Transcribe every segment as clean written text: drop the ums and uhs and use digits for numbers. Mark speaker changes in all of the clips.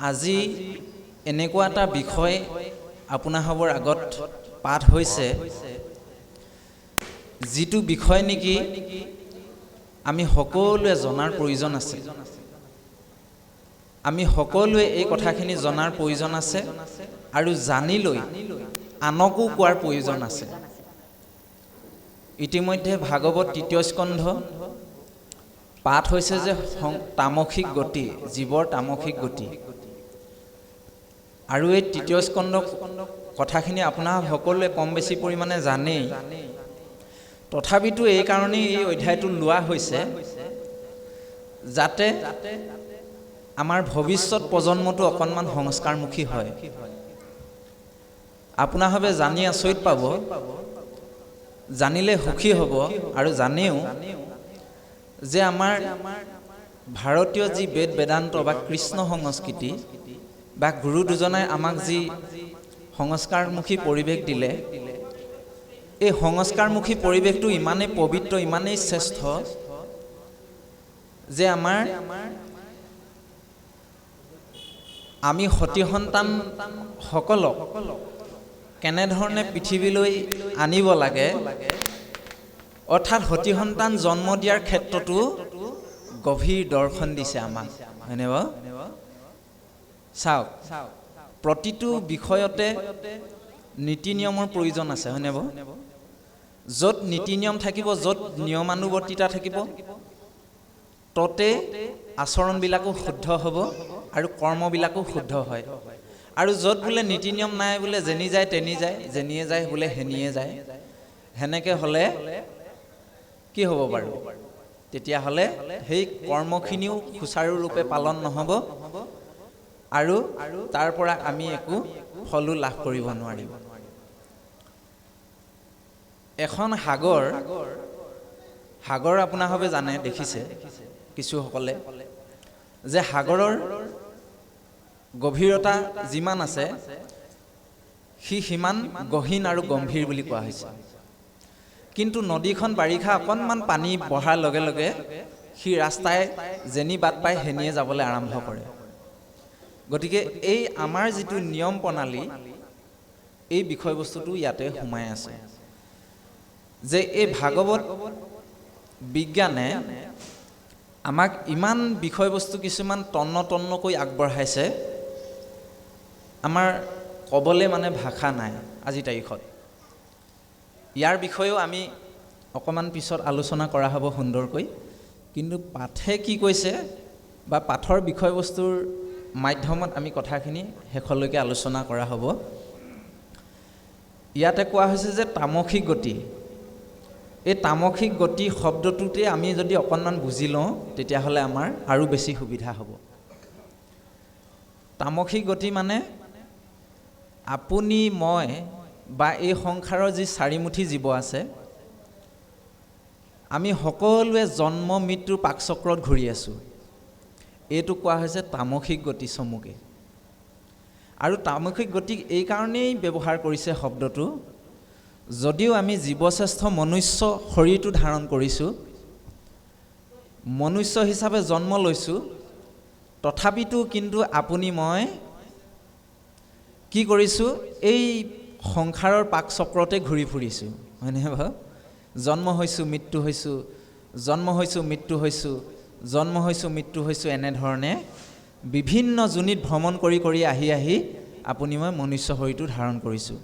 Speaker 1: আজি এনেকুৱা এটা বিষয় আপোনাসবৰ আগত পাঠ হৈছে, যিটো বিষয় নেকি আমি সকলোৱে জনাৰ প্ৰয়োজন আছে। আমি সকলোৱে এই কথাখিনি জনাৰ প্ৰয়োজন আছে আৰু জানি লৈ আনকো কোৱাৰ প্ৰয়োজন আছে। ইতিমধ্যে ভাগৱত ৩য় স্কন্ধ পাঠ হৈছে যে তামসিক গতি, জীৱৰ তামসিক গতি। আৰু এই ৩য় স্কন্ধ কথাখিনি আপোনাৰ সকলোৱে কম বেছি পৰিমাণে জানেই। তথাপিতো এই কাৰণেই এই অধ্যায়টো লোৱা হৈছে, যাতে আমাৰ ভৱিষ্যত প্ৰজন্মটো অকণমান সংস্কাৰমুখী হয়। আপোনাৰভাৱে জানি আচৰিত পাব, জানিলে সুখী হ'ব আৰু জানেও যে আমাৰ ভাৰতীয় যি বেদ বেদান্ত বা কৃষ্ণ সংস্কৃতি বা গুৰু দুজনাই আমাক যি সংস্কাৰমুখী পৰিৱেশ দিলে, এই সংস্কাৰমুখী পৰিৱেশটো ইমানেই পবিত্ৰ, ইমানেই শ্ৰেষ্ঠ যে আমি সতি সন্তানসকলক কেনেধৰণে পৃথিৱীলৈ আনিব লাগে, অৰ্থাৎ সতি সন্তান জন্ম দিয়াৰ ক্ষেত্ৰতো গভীৰ দৰ্শন দিছে আমাক, হয়নে বাৰু? চাওক, প্ৰতিটো বিষয়তে নীতি নিয়মৰ প্ৰয়োজন আছে, হয়নে বাৰু? য'ত নীতি নিয়ম থাকিব, য'ত নিয়মানুৱৰ্তিতা থাকিব, ততে আচৰণবিলাকো শুদ্ধ হ'ব আৰু কৰ্মবিলাকো শুদ্ধ হয়। আৰু য'ত বোলে নীতি নিয়ম নাই, বোলে যেনি যায় তেনি যায়, যেনিয়ে যায় বোলে হেনিয়ে যায়, সেনেকৈ হ'লে কি হ'ব বাৰু? তেতিয়াহ'লে সেই কৰ্মখিনিও সুচাৰুৰূপে পালন নহ'ব আৰু তাৰ পৰা আমি একো ফলো লাভ কৰিব নোৱাৰিম। এখন সাগৰ আপোনাৰভাৱে জানে, দেখিছে কিছুসকলে, যে সাগৰৰ গভীৰতা যিমান আছে সিমান গহীন আৰু গম্ভীৰ বুলি কোৱা হৈছে। কিন্তু নদীখন বাৰিষা অকণমান পানী বঢ়াৰ লগে লগে সি ৰাস্তাই যেনি বাট পায় হেনিয়ে যাবলৈ আৰম্ভ কৰে। গতিকে এই আমাৰ যিটো নিয়ম প্ৰণালী, এই বিষয়বস্তুটো ইয়াতে সোমাই আছে, যে এই ভাগৱত বিজ্ঞানে আমাক ইমান বিষয়বস্তু কিছুমান তন্নকৈ আগবঢ়াইছে, আমাৰ ক'বলৈ মানে ভাষা নাই আজিৰ তাৰিখত। ইয়াৰ বিষয়েও আমি অকণমান পিছত আলোচনা কৰা হ'ব সুন্দৰকৈ। কিন্তু পাঠে কি কৈছে বা পাঠৰ বিষয়বস্তুৰ মাধ্যমত আমি কথাখিনি শেষলৈকে আলোচনা কৰা হ'ব। ইয়াতে কোৱা হৈছে যে তামসিক গতি। এই তামসিক গতি শব্দটোতে আমি যদি অকণমান বুজি লওঁ, তেতিয়াহ'লে আমাৰ আৰু বেছি সুবিধা হ'ব। তামসিক গতি মানে আপুনি, মই বা এই সংসাৰৰ যি চাৰিমুঠি জীৱ আছে, আমি সকলোৱে জন্ম মৃত্যুৰ পাকচক্ৰত ঘূৰি আছোঁ। এইটো কোৱা হৈছে তামসিক গতি চমুকে। আৰু তামসিক গতিক এই কাৰণেই ব্যৱহাৰ কৰিছে শব্দটো, যদিও আমি জীৱশ্ৰেষ্ঠ মনুষ্য শৰীৰটো ধাৰণ কৰিছোঁ, মনুষ্য হিচাপে জন্ম লৈছোঁ, তথাপিতো কিন্তু আপুনি মই কি কৰিছোঁ? এই সংসাৰৰ পাকচক্ৰতে ঘূৰি ফুৰিছোঁ, হয়নে বাৰু? জন্ম হৈছোঁ, মৃত্যু হৈছোঁ, জন্ম হৈছোঁ, মৃত্যু হৈছোঁ, জন্ম হৈছোঁ, মৃত্যু হৈছোঁ, এনেধৰণে বিভিন্ন যোনিত ভ্ৰমণ কৰি আহি আপুনি মই মনুষ্য শৰীৰটো ধাৰণ কৰিছোঁ।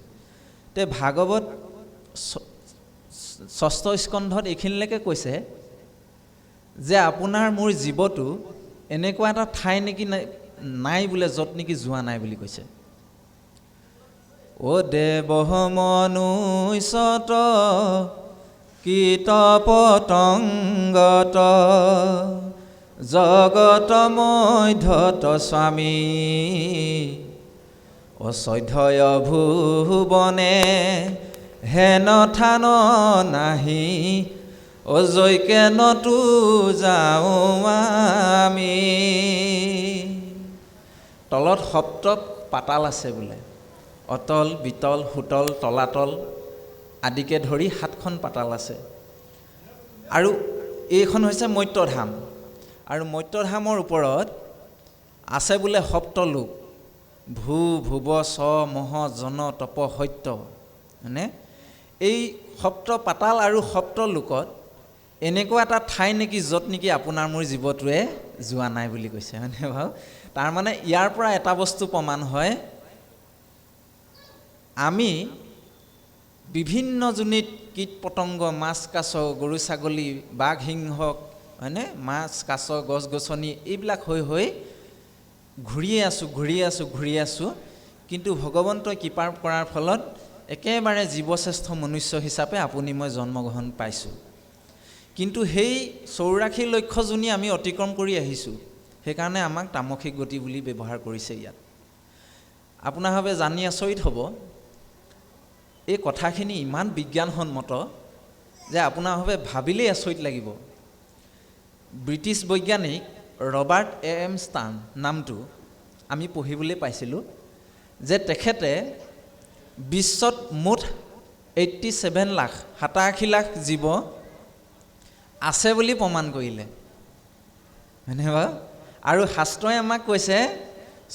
Speaker 1: তে ভাগৱত 6ষ্ঠ স্কন্ধত এইখিনিলৈকে কৈছে যে আপোনাৰ মোৰ জীৱটো এনেকুৱা এটা ঠাই নেকি নাই বোলে, য'ত নেকি যোৱা নাই বুলি কৈছে। অ দেৱ মনুষ্যত কীট পতংগত জগত মধ্যত স্বামী অচধ্যয় ভুৱনে হেন থান নাহি অজৈকে নতু যাওঁ আমি। তলত সপ্ত পাতাল আছে বোলে, অতল, বিতল, সুতল, তলাতল আদিকে ধৰি 7খন পাতাল আছে। আৰু এইখন হৈছে মৰ্ত্যধাম। আৰু মৰ্ত্যধামৰ ওপৰত আছে বোলে সপ্তলোক, ভূ ভুৱ চ মহ জন তপ সত্য, মানে এই সপ্ত পাতাল আৰু সপ্তলোকত এনেকুৱা এটা ঠাই নেকি য'ত নেকি আপোনাৰ মোৰ জীৱটোৱে যোৱা নাই বুলি কৈছে, হয়নে বাৰু? তাৰমানে ইয়াৰ পৰা এটা বস্তু প্ৰমাণ হয়, আমি বিভিন্ন যোনিত কীট পতংগ, মাছ কাছ, গৰু ছাগলী, বাঘ সিংহ, হয়নে, মাছ কাছ, গছ গছনি, এইবিলাক হৈ ঘূৰি আছোঁ, কিন্তু ভগৱন্তই কৃপা কৰাৰ ফলত একেবাৰে জীৱশ্ৰেষ্ঠ মনুষ্য হিচাপে আপুনি মই জন্মগ্ৰহণ পাইছোঁ। কিন্তু সেই 84 লক্ষ যোনি আমি অতিক্ৰম কৰি আহিছোঁ, সেইকাৰণে আমাক তামসিক গতি বুলি ব্যৱহাৰ কৰিছে ইয়াত। আপোনাৰ ভাৱে জানি আচৰিত হ'ব, এই কথাখিনি ইমান বিজ্ঞানসন্মত যে আপোনাৰ ভাৱে ভাবিলেই আচৰিত লাগিব। ব্ৰিটিছ বৈজ্ঞানিক ৰবাৰ্ট এম ষ্টাৰ্ণ নামটো আমি পঢ়িবলৈ পাইছিলোঁ যে তেখেতে বিশ্বত মুঠ 87 লাখ 87 লাখ জীৱ আছে বুলি প্ৰমাণ কৰিলে, হয়নে বাৰু? আৰু শাস্ত্ৰই আমাক কৈছে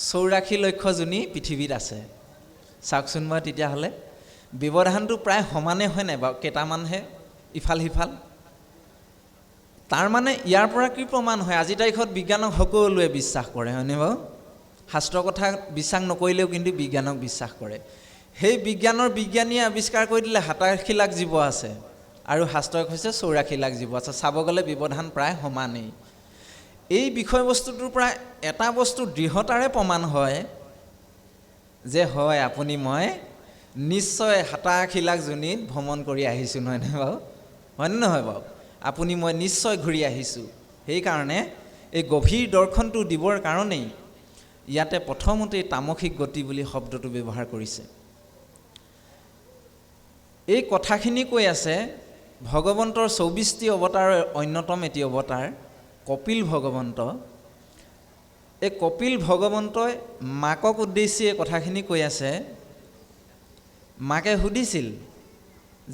Speaker 1: 84 লক্ষ যোনি পৃথিৱীত আছে। চাওকচোন বাৰু, তেতিয়াহ'লে ব্যৱধানটো প্ৰায় সমানে হয় নাই বাৰু? কেইটামানহে ইফাল সিফাল। তাৰমানে ইয়াৰ পৰা কি প্ৰমাণ হয়? আজিৰ তাৰিখত বিজ্ঞানক সকলোৱে বিশ্বাস কৰে, হয়নে বাৰু? শাস্ত্ৰৰ কথা বিশ্বাস নকৰিলেও কিন্তু বিজ্ঞানক বিশ্বাস কৰে। সেই বিজ্ঞানীয়ে আৱিষ্কাৰ কৰি দিলে 87 লাখ জীৱ আছে, আৰু শাস্ত্ৰই কৈছে 84 লাখ জীৱ আছে। চাব গ'লে ব্যৱধান প্ৰায় সমানেই। এই বিষয়বস্তুটোৰ পৰা এটা বস্তু দৃঢ়তাৰে প্ৰমাণ হয় যে হয়, আপুনি মই নিশ্চয় 87 লাখ যোনিত ভ্ৰমণ কৰি আহিছোঁ, নহয়নে বাৰু? হয়নে নহয় বাৰু? আপুনি মই নিশ্চয় ঘূৰি আহিছোঁ। সেইকাৰণে এই গভীৰ দৰ্শনটো দিবৰ কাৰণেই ইয়াতে প্ৰথমতেই তামসিক গতি বুলি শব্দটো ব্যৱহাৰ কৰিছে। এই কথাখিনি কৈ আছে ভগৱন্তৰ 24টি অৱতাৰৰ অন্যতম এটি অৱতাৰ কপিল ভগৱন্ত। এই কপিল ভগৱন্তই মাকক উদ্দেশ্যি এই কথাখিনি কৈ আছে। মাকে সুধিছিল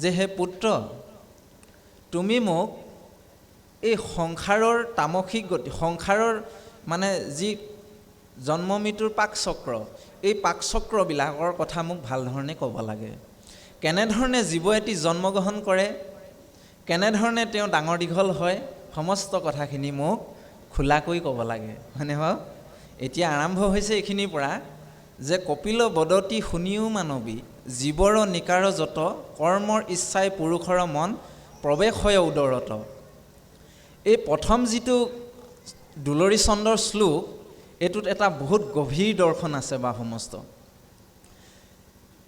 Speaker 1: যে হে পুত্ৰ, তুমি মোক এই সংসাৰৰ তামসিক গতি, সংসাৰৰ মানে যি জন্ম মৃত্যুৰ পাকচক্ৰ, এই পাকচক্ৰবিলাকৰ কথা মোক ভাল ধৰণে ক'ব লাগে। কেনেধৰণে জীৱ এটি জন্মগ্ৰহণ কৰে, কেনেধৰণে তেওঁ ডাঙৰ দীঘল হয়, সমস্ত কথাখিনি মোক খোলাকৈ ক'ব লাগে, হয়নে বাৰু? এতিয়া আৰম্ভ হৈছে এইখিনিৰ পৰা যে কপিল বদতি শুনিও মানৱী, জীৱৰ নিকাৰ যত, কৰ্মৰ ইচ্ছাই পুৰুষৰ মন প্ৰৱেশ হয় উদৰত। এই প্ৰথম যিটো দুলৰী চন্দৰ শ্লোক, এইটোত এটা বহুত গভীৰ দৰ্শন আছে বা সমস্ত।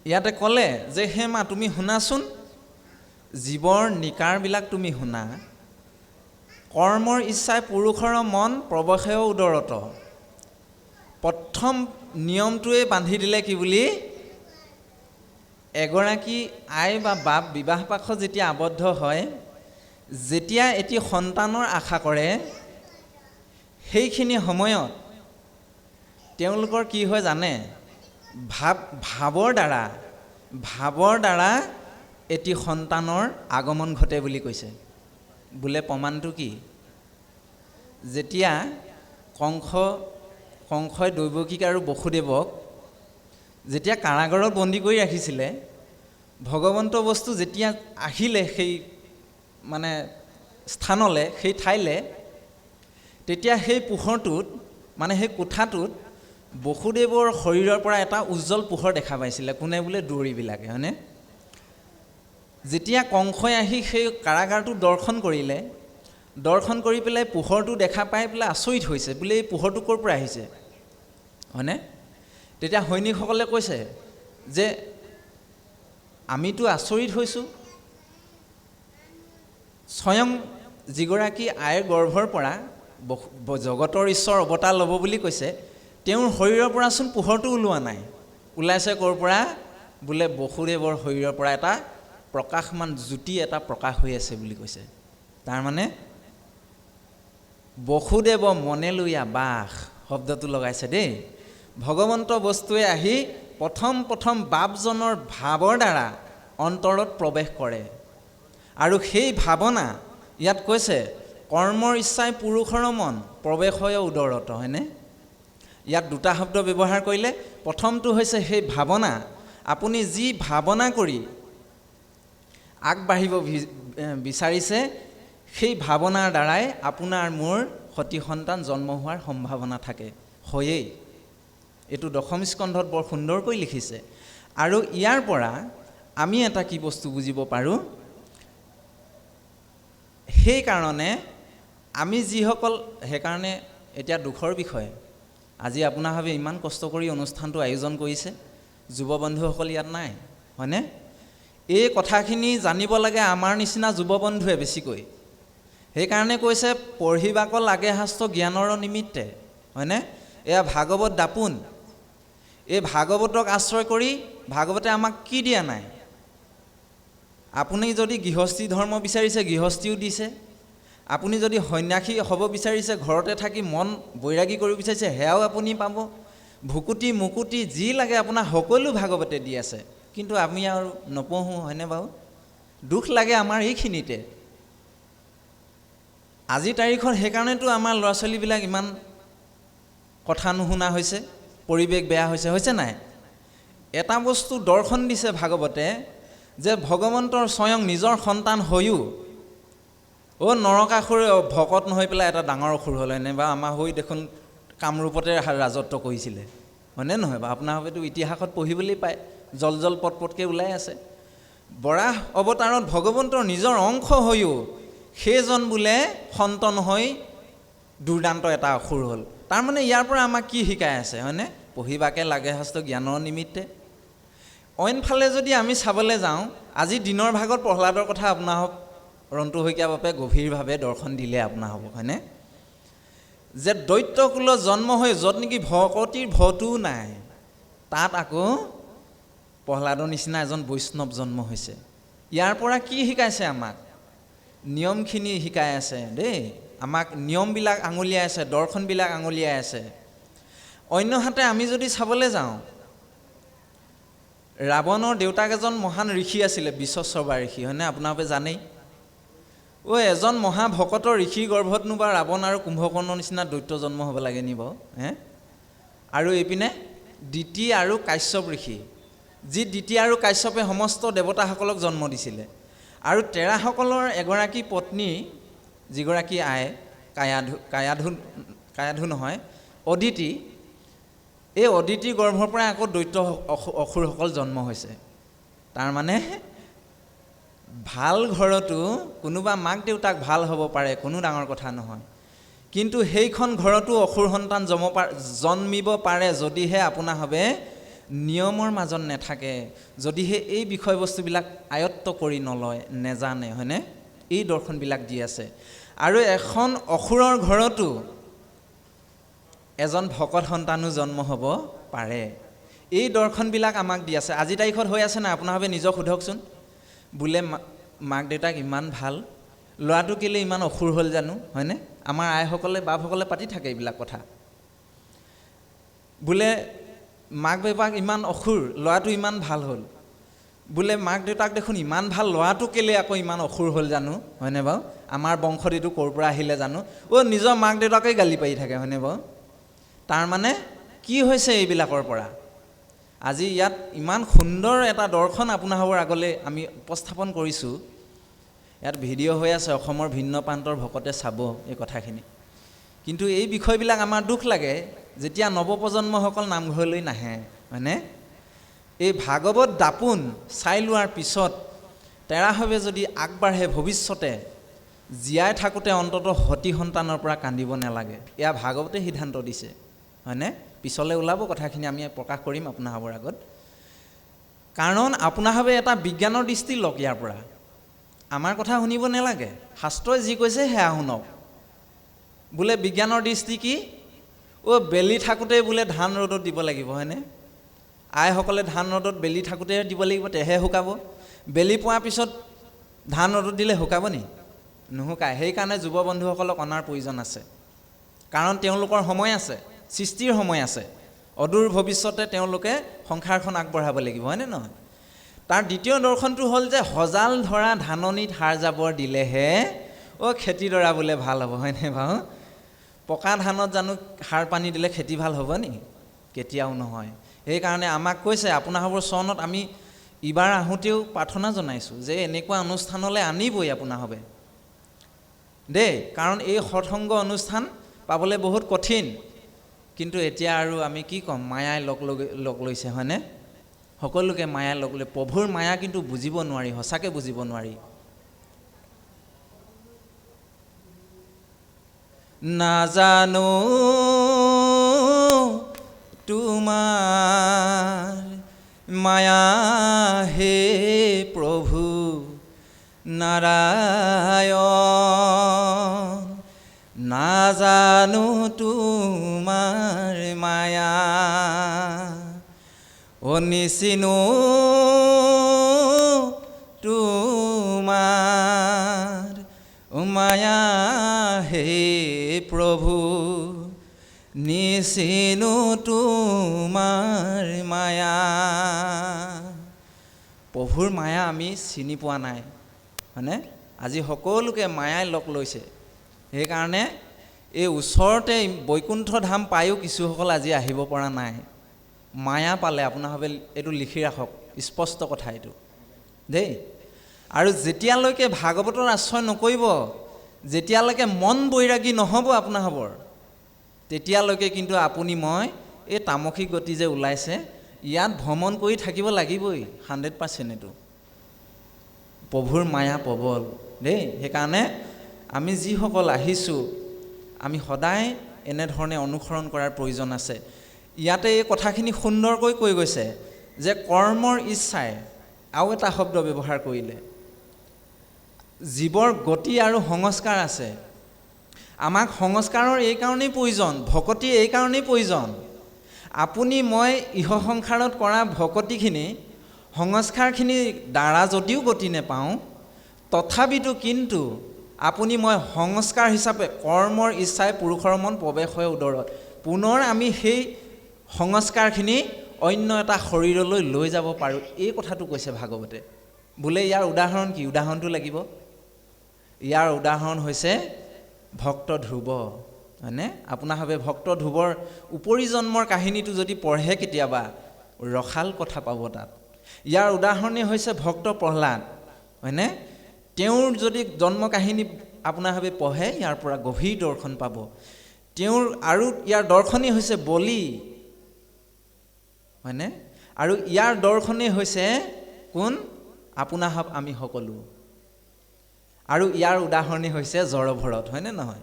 Speaker 1: ইয়াতে ক'লে যে হে মা, তুমি শুনাচোন, জীৱৰ নিকাৰবিলাক তুমি শুনা, কৰ্মৰ ইচ্ছাই পুৰুষৰ মন প্ৰৱেশ উদৰত। প্ৰথম নিয়মটোৱে বান্ধি দিলে কি বুলি, এগৰাকী আই বা বাপ বিবাহ পাশত যেতিয়া আবদ্ধ হয়, যেতিয়া এটি সন্তানৰ আশা কৰে, সেইখিনি সময়ত তেওঁলোকৰ কি হয় জানে? ভাৱৰ দ্বাৰা এটি সন্তানৰ আগমন ঘটে বুলি কৈছে। বোলে প্ৰমাণটো কি? যেতিয়া কংসই দৈৱকীক আৰু বসুদেৱক যেতিয়া কাৰাগাৰত বন্দী কৰি ৰাখিছিলে, ভগৱন্ত বস্তু যেতিয়া আহিলে সেই মানে স্থানলৈ, সেই ঠাইলৈ, তেতিয়া সেই পোহৰটোত, মানে সেই কোঠাটোত বসুদেৱৰ শৰীৰৰ পৰা এটা উজ্জ্বল পোহৰ দেখা পাইছিলে। কোনে? বোলে দৌৰীবিলাকে, হয়নে? যেতিয়া কংসই আহি সেই কাৰাগাৰটো দৰ্শন কৰিলে, দৰ্শন কৰি পেলাই পোহৰটো দেখা পাই পেলাই আচৰিত হৈছে, বোলে এই পোহৰটো ক'ৰ পৰা আহিছে, হয়নে? তেতিয়া সৈনিকসকলে কৈছে যে আমিতো আচৰিত হৈছোঁ, স্বয়ং যিগৰাকী আইৰ গৰ্ভৰ পৰা জগতৰ ঈশ্বৰ অৱতাৰ ল'ব বুলি কৈছে, তেওঁৰ শৰীৰৰ পৰাচোন পোহৰটো ওলোৱা নাই। ওলাইছে ক'ৰ পৰা? বোলে বসুদেৱৰ শৰীৰৰ পৰা এটা প্ৰকাশমান জ্যোতি এটা প্ৰকাশ হৈ আছে বুলি কৈছে। তাৰমানে বসুদেৱ মনে লৈয়া বাস শব্দটো লগাইছে দেই। ভগৱন্ত বস্তুৱে আহি প্ৰথম বাপজনৰ ভাৱৰ দ্বাৰা অন্তৰত প্ৰৱেশ কৰে, আৰু সেই ভাৱনা ইয়াত কৈছে কৰ্মৰ ইচ্ছাই পুৰুষৰ মন প্ৰৱেশ হয় উদৰত, হয়নে? ইয়াত দুটা শব্দ ব্যৱহাৰ কৰিলে। প্ৰথমটো হৈছে সেই ভাৱনা, আপুনি যি ভাৱনা কৰি আগবাঢ়িব বিচাৰিছে সেই ভাৱনাৰ দ্বাৰাই আপোনাৰ মোৰ সতি সন্তান জন্ম হোৱাৰ সম্ভাৱনা থাকে, হয়েই। এইটো দশম স্কন্ধত বৰ সুন্দৰকৈ লিখিছে। আৰু ইয়াৰ পৰা আমি এটা কি বস্তু বুজিব পাৰোঁ, সেইকাৰণে আমি যিসকল, সেইকাৰণে এতিয়া দুখৰ বিষয়, আজি আপোনাৰ ভাৱে ইমান কষ্ট কৰি অনুষ্ঠানটো আয়োজন কৰিছে, যুৱ বন্ধুসকল ইয়াত নাই, হয়নে? এই কথাখিনি জানিব লাগে আমাৰ নিচিনা যুৱ বন্ধুৱে বেছিকৈ। সেইকাৰণে কৈছে পঢ়িবাক লাগে শাস্ত্ৰ জ্ঞানৰ নিমিত্তে, হয়নে? এয়া ভাগৱত দাপোন। এই ভাগৱতক আশ্ৰয় কৰি ভাগৱতে আমাক কি দিয়া নাই? আপুনি যদি গৃহস্থী ধৰ্ম বিচাৰিছে, গৃহস্থীও দিছে। আপুনি যদি সন্ন্যাসী হ'ব বিচাৰিছে, ঘৰতে থাকি মন বৈৰাগী কৰিব বিচাৰিছে, সেয়াও আপুনি পাব। ভুকুটি মুকুটি যি লাগে আপোনাৰ সকলো ভাগৱতে দি আছে। কিন্তু আমি আৰু নপঢ়োঁ, হয়নে বাৰু? দুখ লাগে আমাৰ এইখিনিতে। আজিৰ তাৰিখত সেইকাৰণেতো আমাৰ ল'ৰা ছোৱালীবিলাক ইমান কথা নুশুনা হৈছে, পৰিৱেশ বেয়া হৈছে, হৈছে নাই? এটা বস্তু দৰ্শন দিছে ভাগৱতে, যে ভগৱন্তৰ স্বয়ং নিজৰ সন্তান হৈও নৰকাসুৰ ভকত নহৈ পেলাই এটা ডাঙৰ অসুৰ হ'ল, হয়নে? বা আমাৰ হৈ দেখোন কামৰূপতে ৰাজত্ব কৰিছিলে, হয়নে নহয় বা? আপোনাৰ হয়তো ইতিহাসত পঢ়িবলৈ পায়, জল পটকৈ ওলাই আছে। বৰাহ অৱতাৰত ভগৱন্তৰ নিজৰ অংশ হৈও সেইজন বোলে সন্তান হৈ দুৰ্দান্ত এটা অসুৰ হ'ল। তাৰমানে ইয়াৰ পৰা আমাক কি শিকাই আছে, হয়নে? পঢ়িবাকে লাগে শাস্ত্ৰ জ্ঞানৰ নিমিত্তে। অইনফালে যদি আমি চাবলৈ যাওঁ, আজি দিনৰ ভাগত প্ৰহ্লাদৰ কথা আপোনাৰ ৰন্তু শইকীয়া বাপে গভীৰভাৱে দৰ্শন দিলে আপোনাৰ হ'ব, হয়নে? যে দৈত্যকুলত জন্ম হৈ য'ত নেকি ভকতিৰ ভটোও নাই, তাত আকৌ প্ৰহ্লাদৰ নিচিনা এজন বৈষ্ণৱ জন্ম হৈছে। ইয়াৰ পৰা কি শিকাইছে আমাক? নিয়মখিনি শিকাই আছে দেই, আমাক নিয়মবিলাক আঙুলিয়াই আছে, দৰ্শনবিলাক আঙুলিয়াই আছে। অন্যহাতে আমি যদি চাবলৈ যাওঁ, ৰাৱণৰ দেউতাক এজন মহান ঋষি আছিলে, বিশ্বস্ৰৱা ঋষি, হয়নে? আপোনালোকে জানেই। এজন মহাভকতৰ ঋষিৰ গৰ্ভতনো বা ৰাৱণ আৰু কুম্ভকৰ্ণৰ নিচিনা দৈত্য জন্ম হ'ব লাগে নি বাৰু? আৰু এইপিনে দিতি আৰু কাশ্যপ ঋষি, যি দিতি আৰু কাশ্যপে সমস্ত দেৱতাসকলক জন্ম দিছিলে। আৰু তেৰাসকলৰ এগৰাকী পত্নী, যিগৰাকী আই, কায়াধু নহয়, অদিতি, এই অদিতিৰ গৰ্ভৰ পৰা আকৌ দৈত্য অসুৰসকল জন্ম হৈছে। তাৰমানে ভাল ঘৰতো কোনোবা মাক দেউতাক ভাল হ'ব পাৰে, কোনো ডাঙৰ কথা নহয়। কিন্তু সেইখন ঘৰতো অসুৰ সন্তান জন্মিব পাৰে যদিহে আপোনাৰ হবে নিয়মৰ মাজত নাথাকে, যদিহে এই বিষয়বস্তুবিলাক আয়ত্ত কৰি নলয়, নেজানে, হয়নে? এই দৰ্শনবিলাক দি আছে। আৰু এখন অসুৰৰ ঘৰতো এজন ভকত সন্তানো জন্ম হ'ব পাৰে। এই দৰ্শনবিলাক আমাক দি আছে। আজি তাৰিখত হৈ আছে নাই? আপোনালোকে নিজক সোধকচোন। বোলে মাক দেউতাক ইমান ভাল, ল'ৰাটো কেলৈ ইমান অসুৰ হ'ল জানো, হয়নে? আমাৰ আইসকলে বাপসকলে পাতি থাকে এইবিলাক কথা। বোলে মাক দেউতাক ইমান অসুৰ, ল'ৰাটো ইমান ভাল হ'ল। বোলে মাক দেউতাক দেখোন ইমান ভাল, ল'ৰাটো কেলৈ আকৌ ইমান অসুৰ হ'ল জানো, হয়নে বাৰু? আমাৰ বংশত এইটো ক'ৰ পৰা আহিলে জানো? নিজৰ মাক দেউতাকেই গালি পাৰি থাকে, হয়নে বাৰু? তাৰমানে কি হৈছে এইবিলাকৰ পৰা? আজি ইয়াত ইমান সুন্দৰ এটা দৰ্শন আপোনালোকৰ আগলৈ আমি উপস্থাপন কৰিছোঁ। ইয়াত ভিডিঅ' হৈ আছে, অসমৰ ভিন্ন প্ৰান্তৰ ভকতে চাব এই কথাখিনি। কিন্তু এই বিষয়বিলাক আমাৰ দুখ লাগে যেতিয়া নৱপ্ৰজন্মসকল নামঘৰলৈ নাহে, হয়নে? এই ভাগৱত দাপোন চাই লোৱাৰ পিছত তেৰাভাৱে যদি আগবাঢ়ে, ভৱিষ্যতে জীয়াই থাকোঁতে অন্ততঃ সতি সন্তানৰ পৰা কান্দিব নালাগে। এয়া ভাগৱতে সিদ্ধান্ত দিছে, হয়নে? পিছলৈ ওলাব কথাখিনি, আমি প্ৰকাশ কৰিম আপোনালোকৰ আগত। কাৰণ আপোনালোকে এটা বিজ্ঞানৰ দৃষ্টি লওক। ইয়াৰ পৰা আমাৰ কথা শুনিব নালাগে, শাস্ত্ৰই যি কৈছে সেয়া শুনক। বোলে বিজ্ঞানৰ দৃষ্টি কি? বেলি থাকোঁতে বোলে ধান ৰ'দত দিব লাগিব, হয়নে? আইসকলে ধান ৰ'দত বেলি থাকোঁতে দিব লাগিব, তেহে শুকাব। বেলি পোৱাৰ পিছত ধান ৰ'দত দিলে শুকাব নি? নুশুকায়। সেইকাৰণে যুৱ বন্ধুসকলক অনাৰ প্ৰয়োজন আছে। কাৰণ তেওঁলোকৰ সময় আছে, সৃষ্টিৰ সময় আছে। অদূৰ ভৱিষ্যতে তেওঁলোকে সংসাৰখন আগবঢ়াব লাগিব, হয়নে নহয়? তাৰ দ্বিতীয় দৰ্শনটো হ'ল যে সজাল ধৰা ধাননিত সাৰ জাবৰ দিলেহে খেতিডৰা বোলে ভাল হ'ব, হয়নে বাৰু? পকা ধানত জানো সাৰ পানী দিলে খেতি ভাল হ'ব নেকি? কেতিয়াও নহয়। সেইকাৰণে আমাক কৈছে আপোনাৰবোৰ চৰণত আমি ইবাৰ আহোঁতেও প্ৰাৰ্থনা জনাইছোঁ যে এনেকুৱা অনুষ্ঠানলৈ আনিবই আপোনাৰভাৱে দেই, কাৰণ এই সৎসংগ অনুষ্ঠান পাবলৈ বহুত কঠিন। কিন্তু এতিয়া আৰু আমি কি ক'ম, মায়াই লগ লৈছে হয়নে? সকলোকে মায়াই লগ লৈ, প্ৰভুৰ মায়া কিন্তু বুজিব নোৱাৰি, সঁচাকৈ বুজিব নোৱাৰি। নাজানো তোমাৰ মায়া হে প্ৰভু নাৰায়ণ, নাজানো তোমাৰ মায়া, অনিচিনো তোমাৰ মায়া হে প্ৰভু, নিচিনো তোমাৰ মায়া। প্ৰভুৰ মায়া আমি চিনি পোৱা নাই হয়নে? আজি সকলোকে মায়াই লগ লৈছে। সেইকাৰণে এই ওচৰতে বৈকুণ্ঠ ধাম পায়ো কিছুসকল আজি আহিব পৰা নাই। মায়া পালে আপোনাৰভাৱে এইটো লিখি ৰাখক, স্পষ্ট কথা এইটো দেই। আৰু যেতিয়ালৈকে ভাগৱতৰ আশ্ৰয় নকৰিব, যেতিয়ালৈকে মন বৈৰাগী নহ'ব আপোনাৰভাৱৰ, তেতিয়ালৈকে কিন্তু আপুনি মই এই তামসিক গতি যে ওলাইছে ইয়াত ভ্ৰমণ কৰি থাকিব লাগিবই 100%। এইটো প্ৰভুৰ মায়া প্ৰবল দেই। সেইকাৰণে আমি যিসকল আহিছোঁ আমি সদায় এনেধৰণে অনুসৰণ কৰাৰ প্ৰয়োজন আছে। ইয়াতে এই কথাখিনি সুন্দৰকৈ কৈ গৈছে যে কৰ্মৰ ইচ্ছাই আৰু এটা শব্দ ব্যৱহাৰ কৰিলে, জীৱৰ গতি আৰু সংস্কাৰ আছে। আমাক সংস্কাৰৰ এই কাৰণেই প্ৰয়োজন, ভকতি এই কাৰণেই প্ৰয়োজন। আপুনি মই ইহ সংসাৰত কৰা ভকতিখিনি সংস্কাৰখিনি দ্বাৰা যদিও গতি নেপাওঁ, তথাপিতো কিন্তু আপুনি মই সংস্কাৰ হিচাপে কৰ্মৰ ইচ্ছাই পুৰুষৰ মন প্ৰৱেশ হয় উদৰত, পুনৰ আমি সেই সংস্কাৰখিনি অন্য এটা শৰীৰলৈ লৈ যাব পাৰোঁ। এই কথাটো কৈছে ভাগৱতে। বোলে ইয়াৰ উদাহৰণ কি? উদাহৰণটো লাগিব। ইয়াৰ উদাহৰণ হৈছে ভক্ত ধ্ৰুৱ হয়নে? আপোনাৰভাৱে ভক্ত ধ্ৰুৱৰ উপৰি জন্মৰ কাহিনীটো যদি পঢ়ে কেতিয়াবা ৰসাল কথা পাব তাত। ইয়াৰ উদাহৰণেই হৈছে ভক্ত প্ৰহ্লাদ হয়নে? তেওঁৰ যদি জন্ম কাহিনী আপোনাৰভাৱে পঢ়ে ইয়াৰ পৰা গভীৰ দৰ্শন পাব। তেওঁৰ আৰু ইয়াৰ দৰ্শনেই হৈছে বলি হয়নে? আৰু ইয়াৰ দৰ্শনেই হৈছে কোন? আপোনাভাৱ আমি সকলো। আৰু ইয়াৰ উদাহৰণেই হৈছে জড়ভৰত হয়নে নহয়?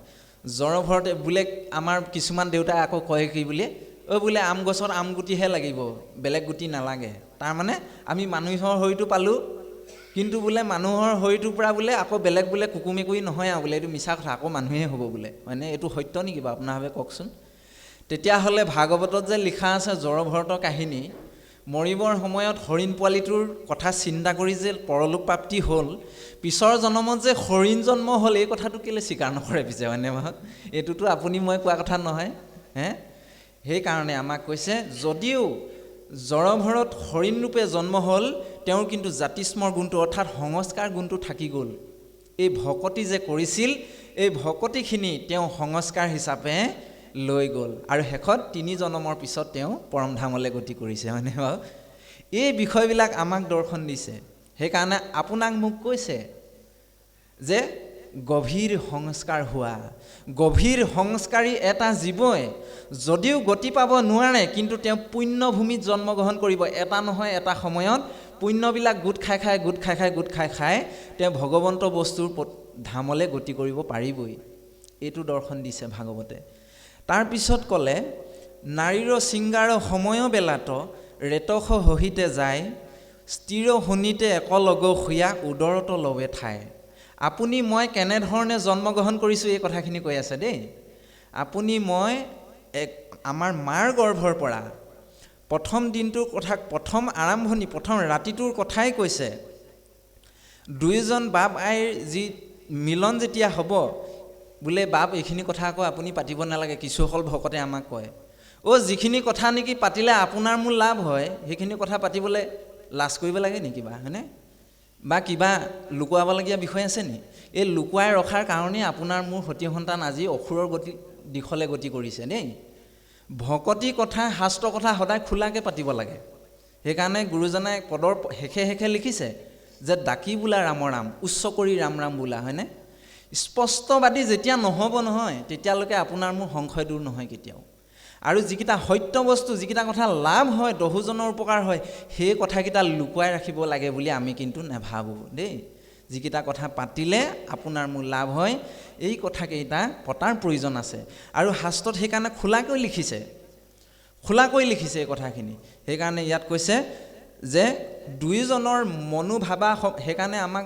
Speaker 1: জড়ভৰতে বোলে আমাৰ কিছুমান দেউতাই আকৌ কয় কি বোলে, বোলে আম গছত আম গুটিহে লাগিব, বেলেগ গুটি নালাগে। তাৰমানে আমি মানুহৰ শৰীৰটো পালোঁ, কিন্তু বোলে মানুহৰ শৰীৰটোৰ পৰা বোলে আকৌ বেলেগ বোলে কুকু মেকুৰী নহয় আৰু বোলে, এইটো মিছা কথা, আকৌ মানুহেই হ'ব বোলে হয়নে? এইটো সত্য নেকি বাৰু আপোনাৰভাৱে কওকচোন? তেতিয়াহ'লে ভাগৱতত যে লিখা আছে জড়ভৰতৰ কাহিনী, মৰিবৰ সময়ত হৰিণ পোৱালিটোৰ কথা চিন্তা কৰি যে পৰলোক প্ৰাপ্তি হ'ল, পিছৰ জন্মত যে হৰিণ জন্ম হ'ল, এই কথাটো কেলৈ স্বীকাৰ নকৰে পিছে হয়নে বাৰু? এইটোতো আপুনি মই কোৱা কথা নহয় হে? সেইকাৰণে আমাক কৈছে যদিও জড়ভৰত হৰিণ ৰূপে জন্ম হ'ল, তেওঁৰ কিন্তু জাতিস্মৰ গুণটো অৰ্থাৎ সংস্কাৰ গুণটো থাকি গ'ল। এই ভকতি যে কৰিছিল, এই ভকতিখিনি তেওঁ সংস্কাৰ হিচাপে লৈ গ'ল আৰু শেষত 3 জন্মৰ পিছত তেওঁ পৰমধামলৈ গতি কৰিছে হয়নে বাৰু? এই বিষয়বিলাক আমাক দৰ্শন দিছে। সেইকাৰণে আপোনাক মোক কৈছে যে গভীৰ সংস্কাৰ হোৱা, গভীৰ সংস্কাৰী এটা জীৱই যদিও গতি পাব নোৱাৰে, কিন্তু তেওঁ পুণ্যভূমিত জন্মগ্ৰহণ কৰিব। এটা নহয় এটা সময়ত পুণ্যবিলাক গোট খাই তেওঁ ভগৱন্ত বস্তুৰ ধামলৈ গতি কৰিব পাৰিবই। এইটো দৰ্শন দিছে ভাগৱতে। তাৰপিছত ক'লে নাৰীৰ শৃংগাৰ সময় বেলাত ৰেতস সহিতে যায়, স্থিৰ শুনিতে একলগ শুয়া উদৰত লবে ঠাই। আপুনি মই কেনেধৰণে জন্মগ্ৰহণ কৰিছোঁ এই কথাখিনি কৈ আছে দেই। আপুনি মই আমাৰ মাৰ গৰ্ভৰ পৰা প্ৰথম দিনটোৰ কথা, প্ৰথম আৰম্ভণি, প্ৰথম ৰাতিটোৰ কথাই কৈছে। দুয়োজন বাপ আইৰ যি মিলন যেতিয়া হ'ব, বোলে বাপ এইখিনি কথা আকৌ আপুনি পাতিব নালাগে, কিছুসকল ভকতে আমাক কয়, যিখিনি কথা নেকি পাতিলে আপোনাৰ মোৰ লাভ হয়, সেইখিনি কথা পাতিবলৈ লাজ কৰিব লাগে নেকি কিবা হয়নে? বা কিবা লুকুৱাবলগীয়া বিষয় আছে নি? এই লুকুৱাই ৰখাৰ কাৰণেই আপোনাৰ মোৰ সতি সন্তান আজি অসুৰৰ দিশলৈ গতি কৰিছে দেই। ভকতি কথা শাস্ত্ৰ কথা সদায় খোলাকৈ পাতিব লাগে। সেইকাৰণে গুৰুজনাই পদৰ শেষে শেষে লিখিছে যে ডাকি বোলা ৰামৰ ৰাম, উচ্চ কৰি ৰাম ৰাম বোলা, হয়নে? স্পষ্টবাদী যেতিয়া নহ'ব নহয় তেতিয়ালৈকে আপোনাৰ মোৰ সংশয় দূৰ নহয় কেতিয়াও। আৰু যিকেইটা সত্য বস্তু, যিকেইটা কথা লাভ হয়, দহোজনৰ উপকাৰ হয়, সেই কথাকেইটা লুকুৱাই ৰাখিব লাগে বুলি আমি কিন্তু নাভাবোঁ দেই। যিকেইটা কথা পাতিলে আপোনাৰ মোৰ লাভ হয়, এই কথাকেইটা পতাৰ প্ৰয়োজন আছে। আৰু শাস্ত্ৰত সেইকাৰণে খোলাকৈ লিখিছে এই কথাখিনি। সেইকাৰণে ইয়াত কৈছে যে দুয়োজনৰ মনোভাৱা, সেইকাৰণে আমাক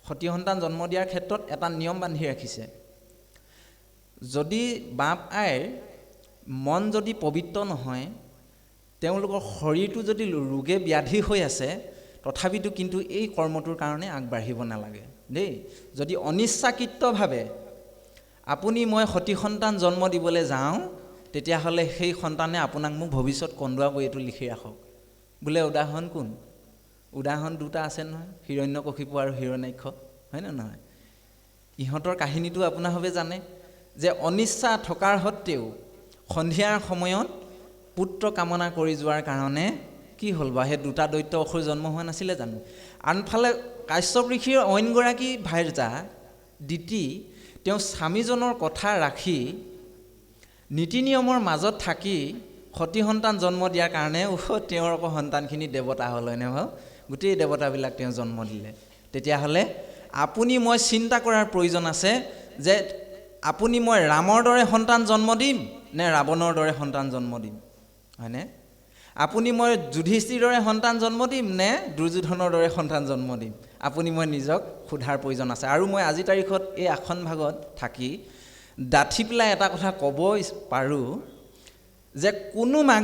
Speaker 1: সতি সন্তান জন্ম দিয়াৰ ক্ষেত্ৰত এটা নিয়ম বান্ধি ৰাখিছে। যদি বাপ আইৰ মন যদি পবিত্ৰ নহয়, তেওঁলোকৰ শৰীৰটো যদি ৰোগে ব্যাধি হৈ আছে, তথাপিতো কিন্তু এই কৰ্মটোৰ কাৰণে আগবাঢ়িব নালাগে দেই। যদি অনিচ্ছাকৃতভাৱে আপুনি মই সতি সন্তান জন্ম দিবলৈ যাওঁ, তেতিয়াহ'লে সেই সন্তানে আপোনাক মোক ভৱিষ্যত কন্দুৱাব, এইটো লিখি ৰাখক। বোলে উদাহৰণ কোন? উদাহৰণ দুটা আছে নহয়, হিৰণ্যকশিপু আৰু হিৰণ্যাক্ষ, হয়নে নহয়? ইহঁতৰ কাহিনীটো আপোনাৰভাৱে জানে যে অনিচ্ছা থকাৰ সত্ত্বেও সন্ধিয়াৰ সময়ত পুত্ৰ কামনা কৰি যোৱাৰ কাৰণে কি হ'ল বা সেই দুটা দৈত্য অসুৰ জন্ম হোৱা নাছিলে জানো? আনফালে কাশ্যপ ঋষিৰ অইনগৰাকী ভাৰ্যা দিতি, তেওঁ স্বামীজনৰ কথা ৰাখি নীতি নিয়মৰ মাজত থাকি সতি সন্তান জন্ম দিয়াৰ কাৰণে তেওঁৰ আকৌ সন্তানখিনি দেৱতা হ'ল, হয়নে বাৰু? গোটেই দেৱতাবিলাক তেওঁ জন্ম দিলে। তেতিয়াহ'লে আপুনি মই চিন্তা কৰাৰ প্ৰয়োজন আছে যে আপুনি মই ৰামৰ দৰে সন্তান জন্ম দিম নে ৰাৱণৰ দৰে সন্তান জন্ম দিম, হয়নে? আপুনি মই যুধিষ্ঠিৰ দৰে সন্তান জন্ম দিম নে দুৰ্যোধনৰ দৰে সন্তান জন্ম দিম? আপুনি মই নিজক সোধাৰ প্ৰয়োজন আছে। আৰু মই আজি তাৰিখত এই আসন ভাগত থাকি ডাঠি পেলাই এটা কথা ক'ব পাৰোঁ যে কোনো মাক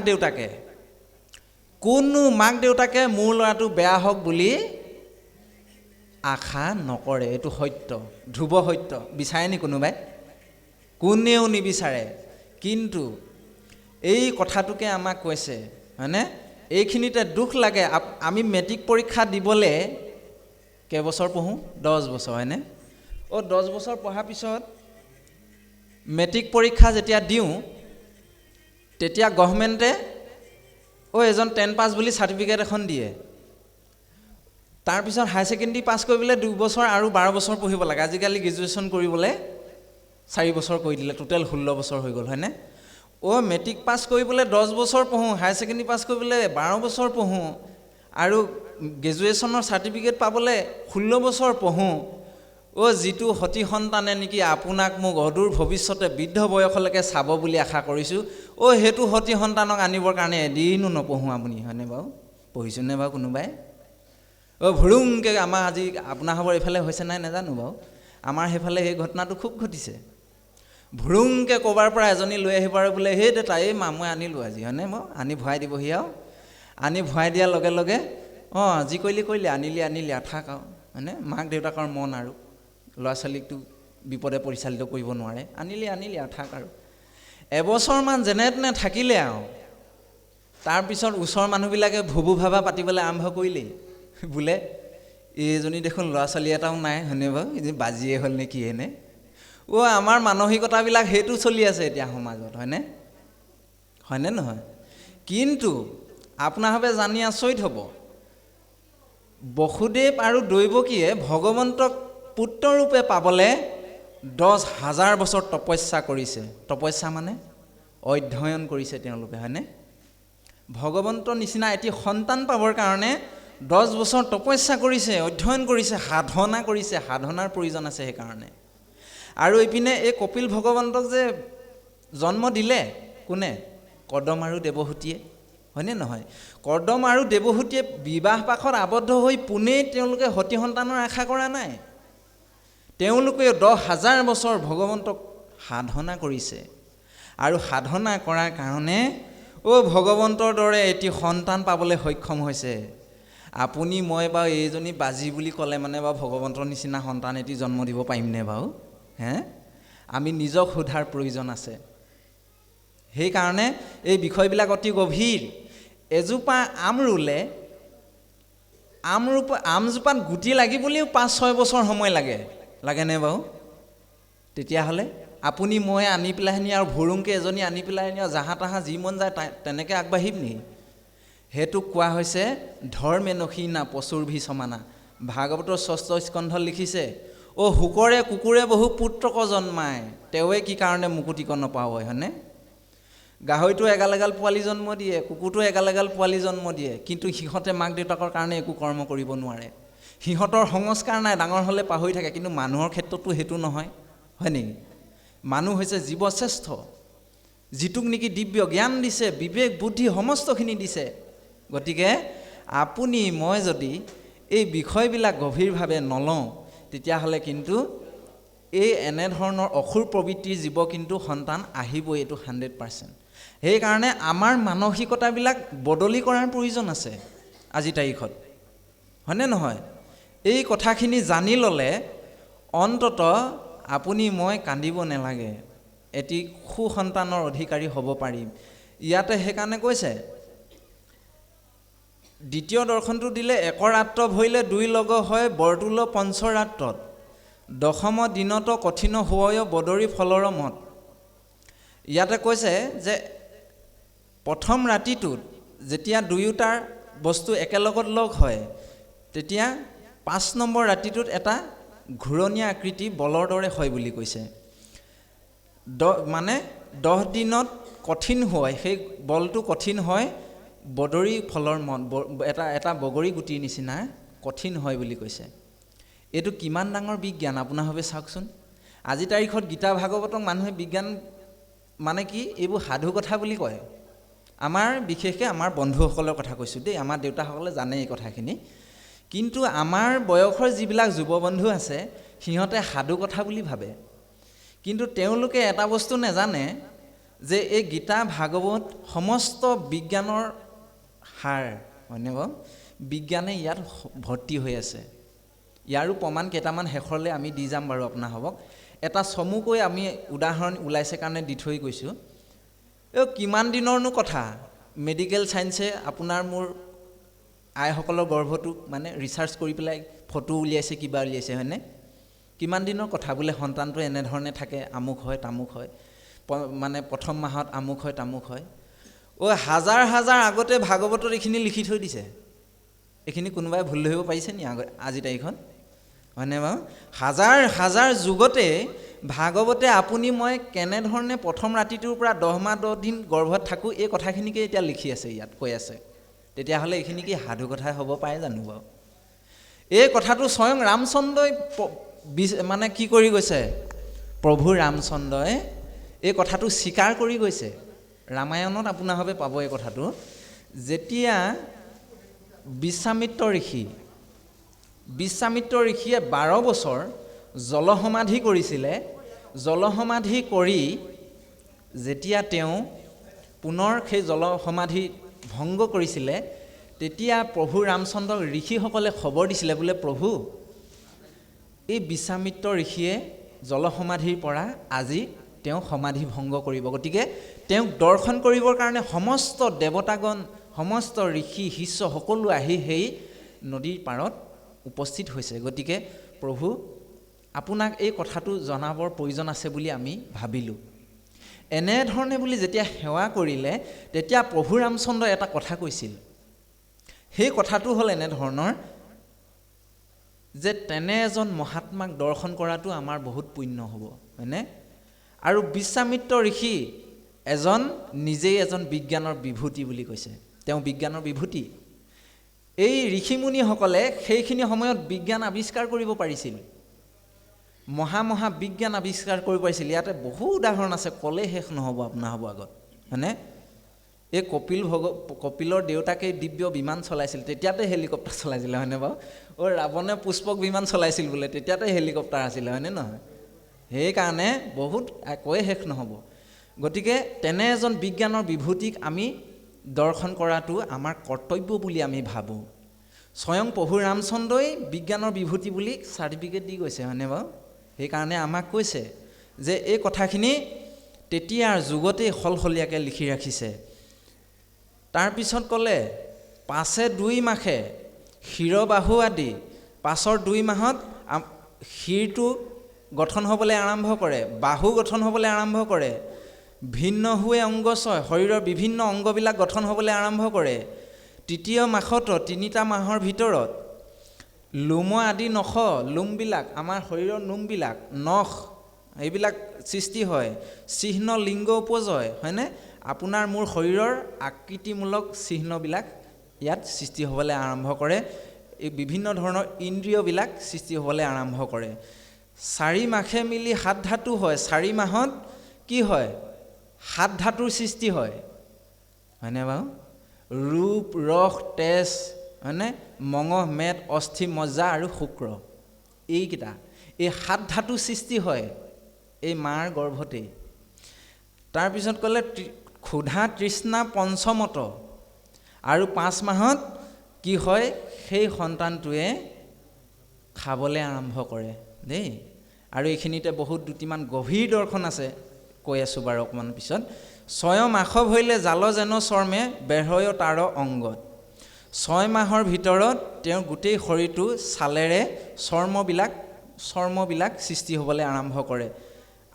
Speaker 1: দেউতাকে মোৰ ল'ৰাটো বেয়া হওক বুলি আশা নকৰে। এইটো সত্য, ধ্ৰুৱ সত্য। বিচাৰে নি কোনোবাই? কোনেও নিবিচাৰে। কিন্তু এই কথাটোকে আমাক কৈছে, হয়নে? এইখিনিতে দুখ লাগে। আমি মেট্ৰিক পৰীক্ষা দিবলৈ কেইবছৰ পঢ়োঁ? 10 বছৰ, হয়নে? 10 বছৰ পঢ়াৰ পিছত মেট্ৰিক পৰীক্ষা যেতিয়া দিওঁ, তেতিয়া গভৰ্ণমেণ্টে এজন 10 পাছ বুলি চাৰ্টিফিকেট এখন দিয়ে। তাৰপিছত হায়াৰ ছেকেণ্ডেৰী পাছ কৰিবলৈ 2 বছৰ আৰু 12 বছৰ পঢ়িব লাগে। আজিকালি গ্ৰেজুৱেশ্যন কৰিবলৈ 4 বছৰ কৰি দিলে, টোটেল 16 বছৰ হৈ গ'ল, হয়নে? মেট্ৰিক পাছ কৰিবলৈ 10 বছৰ পঢ়োঁ, হায়াৰ ছেকেণ্ডেৰী পাছ কৰিবলৈ 12 বছৰ পঢ়োঁ, আৰু গ্ৰেজুৱেশ্যনৰ চাৰ্টিফিকেট পাবলৈ 16 বছৰ পঢ়োঁ। যিটো সতি সন্তানে নেকি আপোনাক মোক অদূৰ ভৱিষ্যতে বৃদ্ধ বয়সলৈকে চাব বুলি আশা কৰিছোঁ, সেইটো সতি সন্তানক আনিবৰ কাৰণে এদিনো নপঢ়োঁ আপুনি, হয়নে বাৰু? পঢ়িছোঁনে বাৰু কোনোবাই? ভুৰুংকৈ আমাৰ আজি আপোনাৰহঁতৰ এইফালে হৈছে নাই নাজানো বাৰু, আমাৰ সেইফালে সেই ঘটনাটো খুব ঘটিছে। ভুৰুংকৈ ক'ৰবাৰ পৰা এজনী লৈ আহিব আৰু বোলে সেই দেউতা, এই মা মই আনিলোঁ আজি, হয়নে? মই আনি ভৰাই দিবহি আৰু আনি ভৰাই দিয়াৰ লগে লগে যি কৰিলি আনিলি আৰু থাক আৰু, হয়নে? মাক দেউতাকৰ মন আৰু ল'ৰা ছোৱালীকটো বিপদে পৰিচালিত কৰিব নোৱাৰে। আনিলি আৰু থাক আৰু এবছৰমান যেনে তেনে থাকিলে আৰু তাৰপিছত ওচৰৰ মানুহবিলাকে ভুবু ভাবা পাতিবলৈ আৰম্ভ কৰিলেই। বোলে এইজনী দেখোন ল'ৰা ছোৱালী এটাও নাই, হয়নে বাৰু? এই বাজিয়ে হ'ল নে কি এনে? আমাৰ মানসিকতাবিলাক সেইটো চলি আছে এতিয়া সমাজত, হয়নে নহয়? কিন্তু আপোনাৰভাৱে জানি আচৰিত হ'ব, বসুদেৱ আৰু দৈৱকীয়ে ভগৱন্তক পুত্ৰৰূপে পাবলৈ 10,000 বছৰ তপস্যা কৰিছে। তপস্যা মানে অধ্যয়ন কৰিছে তেওঁলোকে, হয়নে? ভগৱন্তৰ নিচিনা এটি সন্তান পাবৰ কাৰণে 10 বছৰ তপস্যা কৰিছে, অধ্যয়ন কৰিছে, সাধনা কৰিছে। সাধনাৰ প্ৰয়োজন আছে সেইকাৰণে। আৰু এইপিনে এই কপিল ভগৱন্তক যে জন্ম দিলে কোনে? কদম আৰু দেৱহূতিয়ে, হয়নে নহয়? কদম আৰু দেৱহূতিয়ে বিবাহ পাশত আবদ্ধ হৈ পোনেই তেওঁলোকে সতি সন্তানৰ আশা কৰা নাই। তেওঁলোকে 10,000 বছৰ ভগৱন্তক সাধনা কৰিছে, আৰু সাধনা কৰাৰ কাৰণে ভগৱন্তৰ দৰে এটি সন্তান পাবলৈ সক্ষম হৈছে। আপুনি মই বাৰু এইজনী বাজি বুলি ক'লে মানে বাৰু ভগৱন্তৰ নিচিনা সন্তান এটি জন্ম দিব পাৰিমনে বাৰু? আমি নিজক সোধাৰ প্ৰয়োজন আছে। সেইকাৰণে এই বিষয়বিলাক অতি গভীৰ। এজোপা আম ৰুলে আমজোপাত গুটি লাগিবলৈও 5-6 বছৰ সময় লাগেনে বাৰু? তেতিয়াহ'লে আপুনি মই আনি পেলাইনি আৰু ভুৰুংকৈ এজনী আনি পেলাইনি আৰু জাহা তাহা যি মন যায় তেনেকৈ আগবাঢ়িম নি? সেইটোক কোৱা হৈছে ধৰ্মেনসী না পশুৰভি সমানা। ভাগৱতৰ ৬ষ্ঠ স্কন্ধ লিখিছে, শুকৰে কুকুৰে বহু পুত্ৰক জন্মায়, তেওঁৱে কি কাৰণে মুকুতিক নপাৱ, হয়নে? গাহৰিটো এগাল এগাল পোৱালি জন্ম দিয়ে, কুকুৰটো এগাল এগাল পোৱালি জন্ম দিয়ে, কিন্তু সিহঁতে মাক দেউতাকৰ কাৰণে একো কৰ্ম কৰিব নোৱাৰে। সিহঁতৰ সংস্কাৰ নাই, ডাঙৰ হ'লে পাহৰি থাকে। কিন্তু মানুহৰ ক্ষেত্ৰতো সেইটো নহয়, হয় নেকি? মানুহ হৈছে জীৱশ্ৰেষ্ঠ, যিটোক নেকি দিব্য জ্ঞান দিছে, বিবেক বুদ্ধি সমস্তখিনি দিছে। গতিকে আপুনি মই যদি এই বিষয়বিলাক গভীৰভাৱে নলওঁ, তেতিয়াহ'লে কিন্তু এই এনেধৰণৰ অসুৰ প্ৰবৃত্তিৰ জীৱ কিন্তু সন্তান আহিবই, এইটো 100%। সেইকাৰণে আমাৰ মানসিকতাবিলাক বদলি কৰাৰ প্ৰয়োজন আছে আজিৰ তাৰিখত, হয়নে নহয়? এই কথাখিনি জানি ল'লে অন্তত আপুনি মই কান্দিব নালাগে, এটি সুসন্তানৰ অধিকাৰী হ'ব পাৰিম। ইয়াতে সেইকাৰণে কৈছে, দ্বিতীয় দৰ্শনটো দিলে, একৰাত্ৰ ভৰিলে দুই লগ হয় বৰতুল পঞ্চৰাত্ৰত, দশম দিনত কঠিন হোৱয় বদৰি ফলৰ মত। ইয়াতে কৈছে যে প্ৰথম ৰাতিটোত যেতিয়া দুয়োটাৰ বস্তু একেলগত লগ হয়, তেতিয়া 5 নম্বৰ ৰাতিটোত এটা ঘূৰণীয়া আকৃতি বলৰ দৰে হয় বুলি কৈছে। মানে 10 দিনত কঠিন হয়, সেই বলটো কঠিন হয়, বদৰি ফলৰ মন, এটা বগৰী গুটিৰ নিচিনা কঠিন হয় বুলি কৈছে। এইটো কিমান ডাঙৰ বিজ্ঞান আপোনাৰ ভাবে চাওকচোন। আজি তাৰিখত গীতা ভাগৱতক মানুহে বিজ্ঞান মানে কি, এইবোৰ সাধু কথা বুলি কয়। আমাৰ বিশেষকৈ আমাৰ বন্ধুসকলৰ কথা কৈছোঁ দেই, আমাৰ দেউতাসকলে জানে এই কথাখিনি। কিন্তু আমাৰ বয়সৰ যিবিলাক যুৱ বন্ধু আছে, সিহঁতে সাধু কথা বুলি ভাবে। কিন্তু তেওঁলোকে এটা বস্তু নাজানে যে এই গীতা ভাগৱত সমস্ত বিজ্ঞানৰ সাৰ, হয়নে বাৰু? বিজ্ঞানে ইয়াত ভৰ্তি হৈ আছে। ইয়াৰো প্ৰমাণ কেইটামান শেষৰলৈ আমি দি যাম বাৰু আপোনাৰ হ'বক। এটা চমুকৈ আমি উদাহৰণ ওলাইছে কাৰণে দি থৈ গৈছোঁ। কিমান দিনৰনো কথা, মেডিকেল ছায়েন্সে আপোনাৰ মোৰ আইসকলৰ গৰ্ভটো মানে ৰিচাৰ্চ কৰি পেলাই ফটো উলিয়াইছে, কিবা উলিয়াইছে, হয়নে? কিমান দিনৰ কথা, বোলে সন্তানটো এনেধৰণে থাকে, আমুক হয় তামুক হয়, মানে প্ৰথম মাহত আমুক হয় তামুক হয়। হাজাৰ হাজাৰ আগতে ভাগৱতত এইখিনি লিখি থৈ দিছে। এইখিনি কোনোবাই ভুল ধৰিব পাৰিছে নি আজি তাৰিখত, হয়নে বাৰু? হাজাৰ হাজাৰ যুগতে ভাগৱতে আপুনি মই কেনেধৰণে প্ৰথম ৰাতিটোৰ পৰা 10 মাহ 10 দিন গৰ্ভত থাকোঁ, এই কথাখিনিকে এতিয়া লিখি আছে, ইয়াত কৈ আছে। তেতিয়াহ'লে এইখিনি কি সাধু কথাই হ'ব পাৰে জানো বাৰু? এই কথাটো স্বয়ং ৰামচন্দ্ৰই মানে কি কৰি গৈছে, প্ৰভু ৰামচন্দ্ৰই এই কথাটো স্বীকাৰ কৰি গৈছে। ৰামায়ণত আপোনাৰ ভাৱে পাব এই কথাটো। যেতিয়া বিশ্বামিত্ৰ ঋষিয়ে 12 বছৰ জলসমাধি কৰিছিলে, জলসমাধি কৰি যেতিয়া তেওঁ পুনৰ সেই জলসমাধি ভংগ কৰিছিলে, তেতিয়া প্ৰভু ৰামচন্দ্ৰক ঋষিসকলে খবৰ দিছিলে, বোলে প্ৰভু, এই বিশ্বামিত্ৰ ঋষিয়ে জলসমাধিৰ পৰা আজি তেওঁ সমাধি ভংগ কৰিব। গতিকে তেওঁক দৰ্শন কৰিবৰ কাৰণে সমস্ত দেৱতাগণ, সমস্ত ঋষি শিষ্য সকলো আহি সেই নদীৰ পাৰত উপস্থিত হৈছে। গতিকে প্ৰভু, আপোনাক এই কথাটো জনাবৰ প্ৰয়োজন আছে বুলি আমি ভাবিলোঁ। এনেধৰণে বুলি যেতিয়া সেৱা কৰিলে, তেতিয়া প্ৰভু ৰামচন্দ্ৰই এটা কথা কৈছিল। সেই কথাটো হ'ল এনেধৰণৰ যে তেনে এজন মহাত্মাক দৰ্শন কৰাটো আমাৰ বহুত পুণ্য হ'ব, হয়নে? আৰু বিশ্বামিত্ৰ ঋষি নিজেই এজন বিজ্ঞানৰ বিভূতি বুলি কৈছে। তেওঁ বিজ্ঞানৰ বিভূতি। এই ঋষিমুনিসকলে সেইখিনি সময়ত বিজ্ঞান আৱিষ্কাৰ কৰিব পাৰিছিল, মহা বিজ্ঞান আৱিষ্কাৰ কৰিব পাৰিছিল। ইয়াতে বহু উদাহৰণ আছে, ক'লে শেষ নহ'ব আপোনাৰ হ'ব আগত, হয়নে? এই কপিলৰ দেউতাকে দিব্য বিমান চলাইছিল, তেতিয়াতে হেলিকপ্টাৰ চলাইছিলে, হয়নে বাৰু? ৰাৱণে পুষ্পক বিমান চলাইছিল বোলে, তেতিয়াতে হেলিকপ্টাৰ আছিলে, হয়নে নহয়? সেইকাৰণে বহুত কৈ শেষ নহ'ব। গতিকে তেনে এজন বিজ্ঞানৰ বিভূতিক আমি দৰ্শন কৰাটো আমাৰ কৰ্তব্য বুলি আমি ভাবোঁ। স্বয়ং প্ৰভু ৰামচন্দ্ৰই বিজ্ঞানৰ বিভূতি বুলি চাৰ্টিফিকেট দি গৈছে, হয়নে বাৰু? সেইকাৰণে আমাক কৈছে যে এই কথাখিনি তেতিয়াৰ যুগতেই সলসলীয়াকৈ লিখি ৰাখিছে। তাৰপিছত ক'লে, পাছে 2 মাহে শিৰবাহু আদি, পাছৰ 2 মাহত শিৰটো গঠন হ'বলৈ আৰম্ভ কৰে, বাহু গঠন হ'বলৈ আৰম্ভ কৰে, ভিন্ন হোৱে অংগচয়, শৰীৰৰ বিভিন্ন অংগবিলাক গঠন হ'বলৈ আৰম্ভ কৰে। তৃতীয় মাসতো 3টা মাহৰ ভিতৰত লোম আদি নখ, লোমবিলাক, আমাৰ শৰীৰৰ নোমবিলাক, নখ, এইবিলাক সৃষ্টি হয়। চিহ্ন লিংগ উপজয়, হয়নে? আপোনাৰ মোৰ শৰীৰৰ আকৃতিমূলক চিহ্নবিলাক ইয়াত সৃষ্টি হ'বলৈ আৰম্ভ কৰে। এই বিভিন্ন ধৰণৰ ইন্দ্ৰিয়বিলাক সৃষ্টি হ'বলৈ আৰম্ভ কৰে। 4 মাহে মিলি 7 ধাতু হয়। 4 মাহত কি হয়? 7 ধাতুৰ সৃষ্টি হয়, হয়নে বাৰু? ৰূপ, ৰস, তেজ, হয়নে? মঙহ, মেদ, অস্থি, মজ্জা আৰু শুক্ৰ, এইকেইটা, এই 7 ধাতু সৃষ্টি হয় এই মাৰ গৰ্ভতেই। তাৰপিছত ক'লে ক্ষুধা তৃষ্ণা পঞ্চমত, আৰু 5 মাহত কি হয়? সেই সন্তানটোৱে খাবলৈ আৰম্ভ কৰে দেই। আৰু এইখিনিতে বহুত দুটিমান গভীৰ দৰ্শন আছে, কৈ আছোঁ বাৰু অকণমান পিছত। 6 মাস ভৰিলে জাল যেন চৰ্মে বেঢ়য় তাৰ অংগত। 6 মাহৰ ভিতৰত তেওঁৰ গোটেই শৰীৰটো ছালেৰে চৰ্মবিলাক সৃষ্টি হ'বলৈ আৰম্ভ কৰে,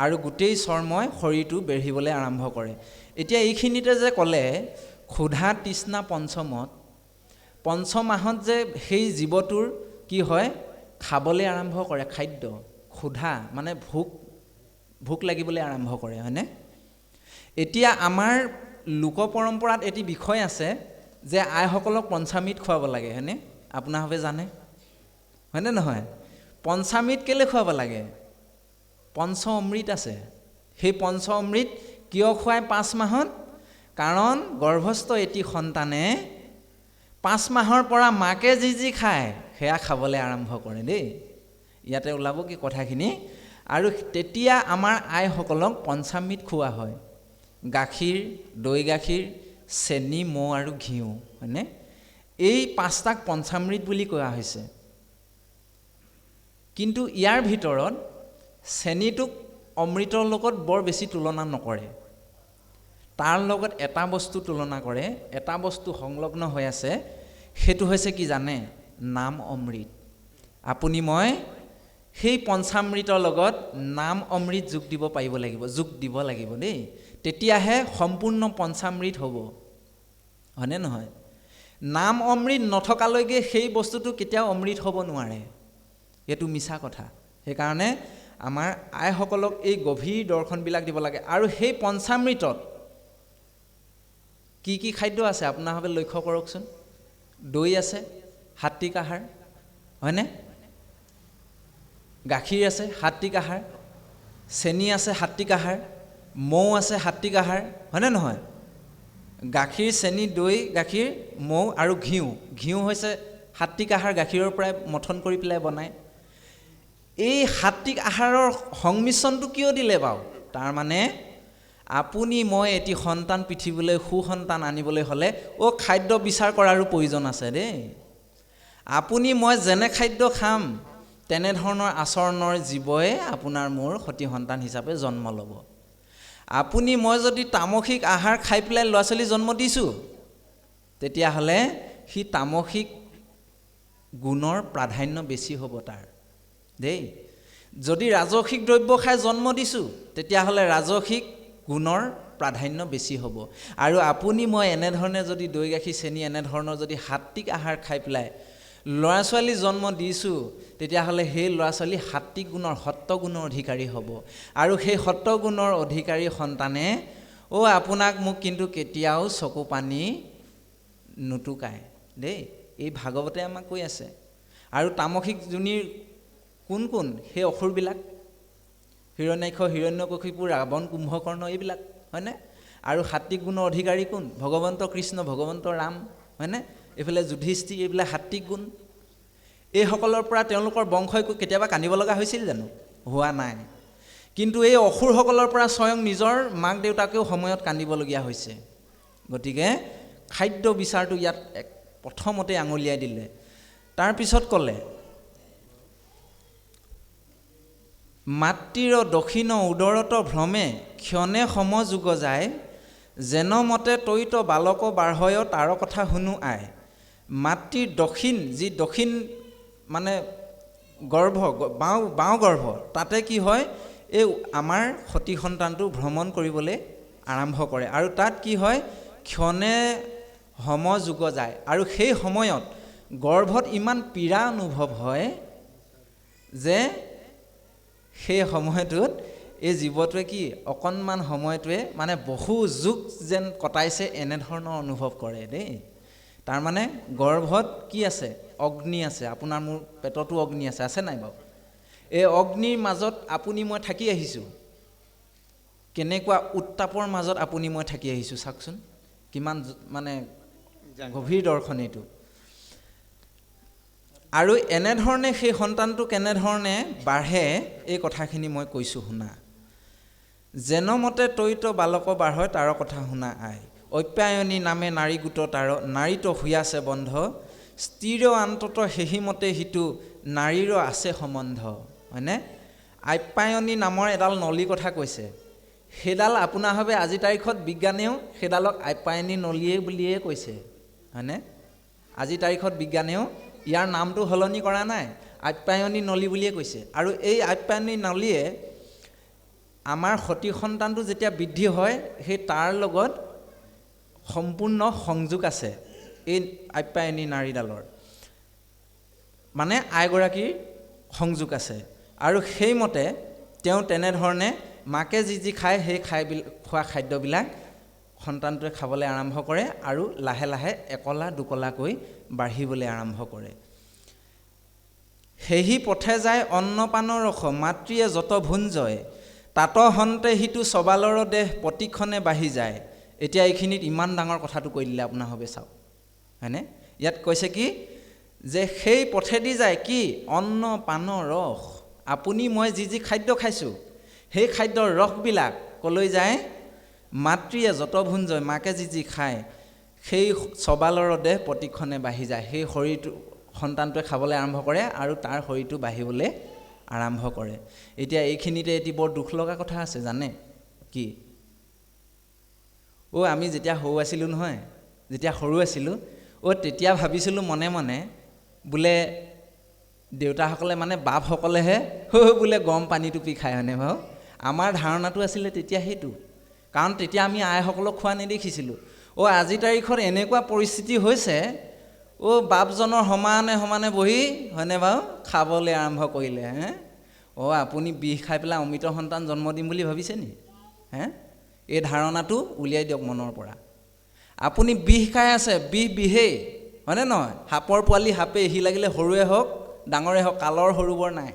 Speaker 1: আৰু গোটেই চৰ্মই শৰীৰটো বেঢ়িবলৈ আৰম্ভ কৰে। এতিয়া এইখিনিতে যে ক'লে ক্ষুধা তৃষ্ণা পঞ্চমত, 5 মাহত যে সেই জীৱটোৰ কি হয়? খাবলৈ আৰম্ভ কৰে খাদ্য। ক্ষুধা মানে ভোক লাগিবলৈ আৰম্ভ কৰে, হয়নে? এতিয়া আমাৰ লোক পৰম্পৰাত এটি বিষয় আছে যে আইসকলক পঞ্চামৃত খুৱাব লাগে, হয়নে? আপোনালোকে জানে, হয়নে নহয়? পঞ্চামৃত কেলৈ খুৱাব লাগে? পঞ্চ অমৃত আছে। সেই পঞ্চ অমৃত কিয় খুৱায় 5 মাহত? কাৰণ গৰ্ভস্থ এটি সন্তানে 5 মাহৰ পৰা মাকে যি খায় সেয়া খাবলৈ আৰম্ভ কৰে দেই। ইয়াতে ওলাব কি কথাখিনি? আৰু তেতিয়া আমাৰ আইসকলক পঞ্চামৃত খোৱা হয়। গাখীৰ, দৈ গাখীৰ, চেনি, মৌ আৰু ঘিউ, হয়নে? এই 5টাক পঞ্চামৃত বুলি কোৱা হৈছে। কিন্তু ইয়াৰ ভিতৰত চেনিটোক অমৃতৰ লগত বৰ বেছি তুলনা নকৰে। তাৰ লগত এটা বস্তু তুলনা কৰে, এটা বস্তু সংলগ্ন হৈ আছে, সেইটো হৈছে কি জানে? নাম অমৃত। আপুনি মই সেই পঞ্চামৃতৰ লগত নাম অমৃত যোগ দিব লাগিব দেই। তেতিয়াহে সম্পূৰ্ণ পঞ্চামৃত হ'ব, হয়নে নহয়? নাম অমৃত নথকালৈকে সেই বস্তুটো কেতিয়াও অমৃত হ'ব নোৱাৰে, এইটো মিছা কথা। সেইকাৰণে আমাৰ আইসকলক এই গভীৰ দৰ্শনবিলাক দিব লাগে। আৰু সেই পঞ্চামৃতত কি কি খাদ্য আছে আপোনালোকে লক্ষ্য কৰকচোন। দৈ আছে, সাত্বিক আহাৰ, হয়নে? গাখীৰ আছে, সাত্বিক আহাৰ, চেনি আছে, সাত্বিক আহাৰ, মৌ আছে, সাত্বিক আহাৰ, হয়নে নহয়? গাখীৰ, চেনি, দৈ গাখীৰ, মৌ আৰু ঘিউ হৈছে সাত্বিক আহাৰ, গাখীৰৰ পৰাই মথন কৰি পেলাই বনায়। এই সাত্বিক আহাৰৰ সংমিশ্ৰণটো কিয় দিলে বাৰু? তাৰমানে আপুনি মই এটি সন্তান পৃথিৱীলৈ সুসন্তান আনিবলৈ হ'লে খাদ্য বিচাৰ কৰাৰো প্ৰয়োজন আছে দেই। আপুনি মই যেনে খাদ্য খাম তেনেধৰণৰ আচৰণৰ জীৱই আপোনাৰ মোৰ সতি সন্তান হিচাপে জন্ম ল'ব। আপুনি মই যদি তামসিক আহাৰ খাই পেলাই ল'ৰা ছোৱালী জন্ম দিছোঁ, তেতিয়াহ'লে সি তামসিক গুণৰ প্ৰাধান্য বেছি হ'ব তাৰ দেই। যদি ৰাজসিক দ্ৰব্য খাই জন্ম দিছোঁ, তেতিয়াহ'লে ৰাজসিক গুণৰ প্ৰাধান্য বেছি হ'ব। আৰু আপুনি মই এনেধৰণে যদি দৈ গাখীৰ চেনি এনেধৰণৰ যদি সাত্বিক আহাৰ খাই পেলাই ল'ৰা ছোৱালী জন্ম দিছোঁ, তেতিয়াহ'লে সেই ল'ৰা ছোৱালী সাত্বিক গুণৰ সত্ত্বগুণৰ অধিকাৰী হ'ব। আৰু সেই সত্ত্বগুণৰ অধিকাৰী সন্তানে আপোনাক মোক কিন্তু কেতিয়াও চকু পানী নুটুকায় দেই। এই ভাগৱতে আমাক কৈ আছে। আৰু তামসিক যোনিৰ কোন সেই অসুৰবিলাক, হিৰণ্যাক্ষ, হিৰণ্যকশিপু, ৰাৱণ, কুম্ভকৰ্ণ, এইবিলাক, হয়নে? আৰু সাত্বিক গুণৰ অধিকাৰী কোন? ভগৱন্ত কৃষ্ণ, ভগৱন্ত ৰাম, হয়নে? এইফালে যুধিষ্ঠিৰ, এইবিলাক সাত্বিক গুণ। এইসকলৰ পৰা তেওঁলোকৰ বংশই কেতিয়াবা কান্দিব লগা হৈছিল জানো? হোৱা নাই। কিন্তু এই অসুৰসকলৰ পৰা স্বয়ং নিজৰ মাক দেউতাকেও সময়ত কান্দিবলগীয়া হৈছে। গতিকে খাদ্য বিচাৰটো ইয়াত প্ৰথমতে আঙুলিয়াই দিলে। তাৰপিছত ক'লে মাতৃৰ দক্ষিণ উদৰত ভ্ৰমে ক্ষণে সমযোগ যায়, যেন মতে তৈত বালক বাঢ়য় তাৰ কথা শুনো আই। মাতৃৰ দক্ষিণ, যি দক্ষিণ মানে বাওঁ গৰ্ভ তাতে কি হয়, এই আমাৰ সতী সন্তানটো ভ্ৰমণ কৰিবলৈ আৰম্ভ কৰে আৰু তাত কি হয়, ক্ষণে সমযোগ যায় আৰু সেই সময়ত গৰ্ভত ইমান পীড়া অনুভৱ হয় যে সেই সময়টোত এই জীৱটোৱে কি অকণমান সময়টোৱে মানে বহু যুগ যেন কটাইছে এনেধৰণৰ অনুভৱ কৰে দেই। তাৰমানে গৰ্ভত কি আছে, অগ্নি আছে, আপোনাৰ মোৰ পেটতো অগ্নি আছে নাই বাৰু? এই অগ্নিৰ মাজত আপুনি মই থাকি আহিছোঁ, কেনেকুৱা উত্তাপৰ মাজত আপুনি মই থাকি আহিছোঁ চাওকচোন, কিমান মানে গভীৰ দৰ্শন এইটো। আৰু এনেধৰণে সেই সন্তানটো কেনেধৰণে বাঢ়ে এই কথাখিনি মই কৈছোঁ শুনা। যেনমতে তৈত বালক বাঢ়য় তাৰ কথা শুনা আই, অপ্যায়নী নামে নাৰী গোট তাৰ, নাৰীত শুয়াছে বন্ধ, স্থিৰ অন্তত সেহিমতে সিটো নাৰীৰ আছে সম্বন্ধ, হয়নে? আপ্যায়নী নামৰ এডাল নলী কথা কৈছে, সেইডাল আপোনাৰ ভাৱে আজিৰ তাৰিখত বিজ্ঞানেও সেইডালক আপ্যায়নী নলীয়ে বুলিয়ে কৈছে, হয়নে? আজিৰ তাৰিখত বিজ্ঞানেও ইয়াৰ নামটো সলনি কৰা নাই, আপ্যায়নী নলী বুলিয়ে কৈছে। আৰু এই আপ্যায়নী নলীয়ে আমাৰ সতী সন্তানটো যেতিয়া বৃদ্ধি হয় সেই তাৰ লগত সম্পূৰ্ণ সংযোগ আছে এই আপ্যায়নী নাৰীডালৰ, মানে আইগৰাকীৰ সংযোগ আছে। আৰু সেইমতে তেওঁ তেনেধৰণে মাকে যি খায় সেই খোৱা খাদ্যবিলাক সন্তানটোৱে খাবলৈ আৰম্ভ কৰে আৰু লাহে লাহে একলা দুকলাকৈ বাঢ়িবলৈ আৰম্ভ কৰে। সেহি পথে যায় অন্নপানৰ ৰস, মাতৃয়ে যত ভুঞ্জয়, তাত হন্তে সিটো চবালৰ দেহ প্ৰতিক্ষণে বাঢ়ি যায়। এতিয়া এইখিনিত ইমান ডাঙৰ কথাটো কৈ দিলে আপোনাৰ হবে চাওক, হয়নে? ইয়াত কৈছে কি যে সেই পথেদি যায় কি অন্ন পানৰ ৰস, আপুনি মই যি খাদ্য খাইছোঁ সেই খাদ্যৰ ৰসবিলাক কলৈ যায়, মাতৃয়ে যত ভুঞ্জয়, মাকে যি খায় সেই চবালৰ দেহ প্ৰতিক্ষণে বাঢ়ি যায়। সেই শৰীৰটো সন্তানটোৱে খাবলৈ আৰম্ভ কৰে আৰু তাৰ শৰীৰটো বাঢ়িবলৈ আৰম্ভ কৰে। এতিয়া এইখিনিতে এটি বৰ দুখ লগা কথা আছে জানে কি? আমি যেতিয়া সৰু আছিলোঁ নহয়, যেতিয়া সৰু আছিলোঁ তেতিয়া ভাবিছিলোঁ মনে মনে বোলে দেউতাসকলে মানে বাপসকলেহে বোলে গৰম পানী টুপি খায়, হয়নে বাৰু? আমাৰ ধাৰণাটো আছিলে তেতিয়া সেইটো, কাৰণ তেতিয়া আমি আইসকলক খোৱা নেদেখিছিলোঁ। আজিৰ তাৰিখত এনেকুৱা পৰিস্থিতি হৈছে, বাপজনৰ সমানে সমানে বহি, হয়নে বাৰু, খাবলৈ আৰম্ভ কৰিলে। আপুনি বিষ খাই পেলাই অমৃত সন্তান জন্ম দিম বুলি ভাবিছে নি? এই ধাৰণাটো উলিয়াই দিয়ক মনৰ পৰা। আপুনি বিষ খাই আছে, বিহেই, হয়নে নহয়? সাপৰ পোৱালি সাপে, সি লাগিলে সৰুৱে হওক ডাঙৰে হওক, কালৰ সৰুবৰ নাই,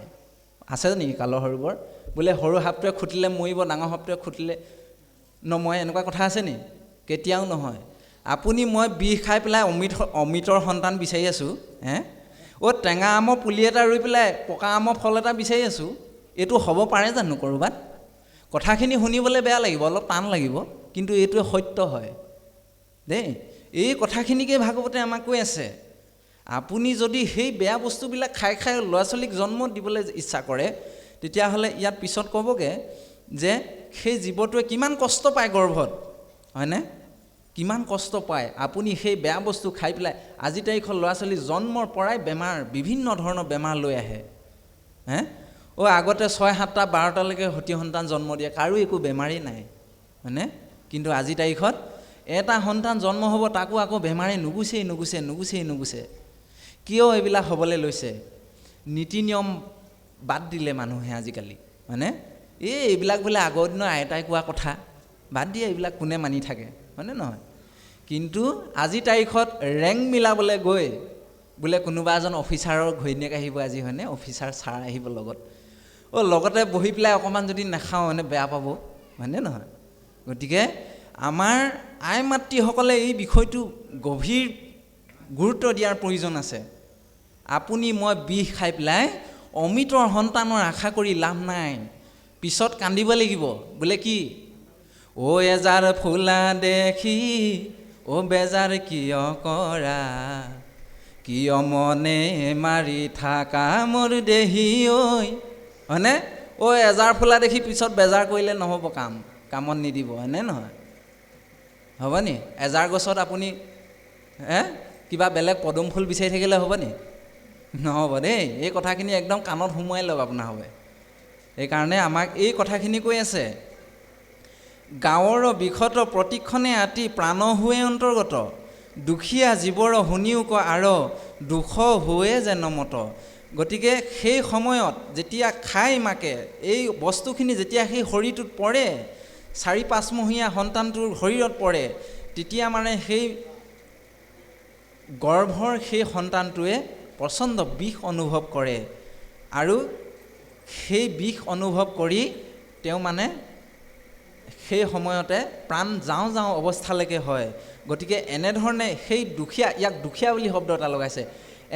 Speaker 1: আছে নেকি কালৰ সৰুবৰ? বোলে সৰু সাপটোৱে খুটিলে মৰিব, ডাঙৰ সাপটোৱে খুটিলে নমৰে, এনেকুৱা কথা আছে নি? কেতিয়াও নহয়। আপুনি মই বিষ খাই পেলাই অমৃতৰ সন্তান বিচাৰি আছোঁ, টেঙা আমৰ পুলি এটা ৰুই পেলাই পকা আমৰ ফল এটা বিচাৰি আছোঁ, এইটো হ'ব পাৰে জানো ক'ৰবাত? কথাখিনি শুনিবলৈ বেয়া লাগিব, অলপ টান লাগিব, কিন্তু এইটোৱে সত্য হয় দেই। এই কথাখিনিকে ভাগৱতে আমাক কৈ আছে, আপুনি যদি সেই বেয়া বস্তুবিলাক খাই খাই ল'ৰা ছোৱালীক জন্ম দিবলৈ ইচ্ছা কৰে, তেতিয়াহ'লে ইয়াত পিছত ক'বগৈ যে সেই জীৱটোৱে কিমান কষ্ট পায় গৰ্ভত, হয়নে? কিমান কষ্ট পায়। আপুনি সেই বেয়া বস্তু খাই পেলাই আজিৰ তাৰিখৰ ল'ৰা ছোৱালী জন্মৰ পৰাই বেমাৰ, বিভিন্ন ধৰণৰ বেমাৰ লৈ আহে। আগতে 6-7টা 12টালৈকে সতী সন্তান জন্ম দিয়ে, কাৰো একো বেমাৰেই নাই, হয়নে? কিন্তু আজিৰ তাৰিখত এটা সন্তান জন্ম হ'ব, তাকো আকৌ বেমাৰে নুগুচেই। কিয় এইবিলাক হ'বলৈ লৈছে? নীতি নিয়ম বাদ দিলে মানুহে আজিকালি, হয়নে? এইবিলাক বোলে আগৰ দিনৰ আইতাই কোৱা কথা, বাদ দিয়ে, এইবিলাক কোনে মানি থাকে, হয়নে নহয়? কিন্তু আজিৰ তাৰিখত ৰেংক মিলাবলৈ গৈ বোলে কোনোবা এজন অফিচাৰৰ ঘৈণীয়েক আহিব আজি, হয়নে? অফিচাৰ ছাৰ আহিব লগত, লগতে বহি পেলাই অকণমান যদি নাখাওঁ মানে বেয়া পাব, হয়নে নহয়? গতিকে আমাৰ আই মাতৃসকলে এই বিষয়টো গভীৰ গুৰুত্ব দিয়াৰ প্ৰয়োজন আছে। আপুনি মই বিষ খাই পেলাই অমৃতৰ সন্তানৰ আশা কৰি লাভ নাই, পিছত কান্দিব লাগিব। বোলে কি, এজাৰ ফুলা দেখি বেজাৰ কিয় কৰা, কিয় মনে মাৰি থাকা মোৰ দেহি ঐ, হয়নে? এজাৰ ফুলা দেখি পিছত বেজাৰ কৰিলে নহ'ব, কামত নিদিব, হয়নে নহয়? হ'ব নি? এজাৰ গছত আপুনি কিবা বেলেগ পদুম ফুল বিচাৰি থাকিলে হ'ব নি? নহ'ব দেই। এই কথাখিনি একদম কাণত সোমোৱাই লওক আপোনাৰ হবে। সেইকাৰণে আমাক এই কথাখিনি কৈ আছে, গাঁৱৰ বিষত প্ৰতিক্ষণে আতি প্ৰাণ হোৱে অন্তৰ্গত, দুখীয়া জীৱৰ শুনিও ক আৰ দুখ হোৱে যেন মত। গতিকে সেই সময়ত যেতিয়া খাই মাকে এই বস্তুখিনি যেতিয়া সেই শৰীৰটোত পৰে, 4-5 মহীয়া সন্তানটোৰ শৰীৰত পৰে, তেতিয়া মানে সেই গৰ্ভৰ সেই সন্তানটোৱে প্ৰচণ্ড বিষ অনুভৱ কৰে আৰু সেই বিষ অনুভৱ কৰি তেওঁ মানে সেই সময়তে প্ৰাণ যাওঁ যাওঁ অৱস্থালৈকে হয়। গতিকে এনেধৰণে সেই দুখীয়া, ইয়াক দুখীয়া বুলি শব্দ এটা লগাইছে,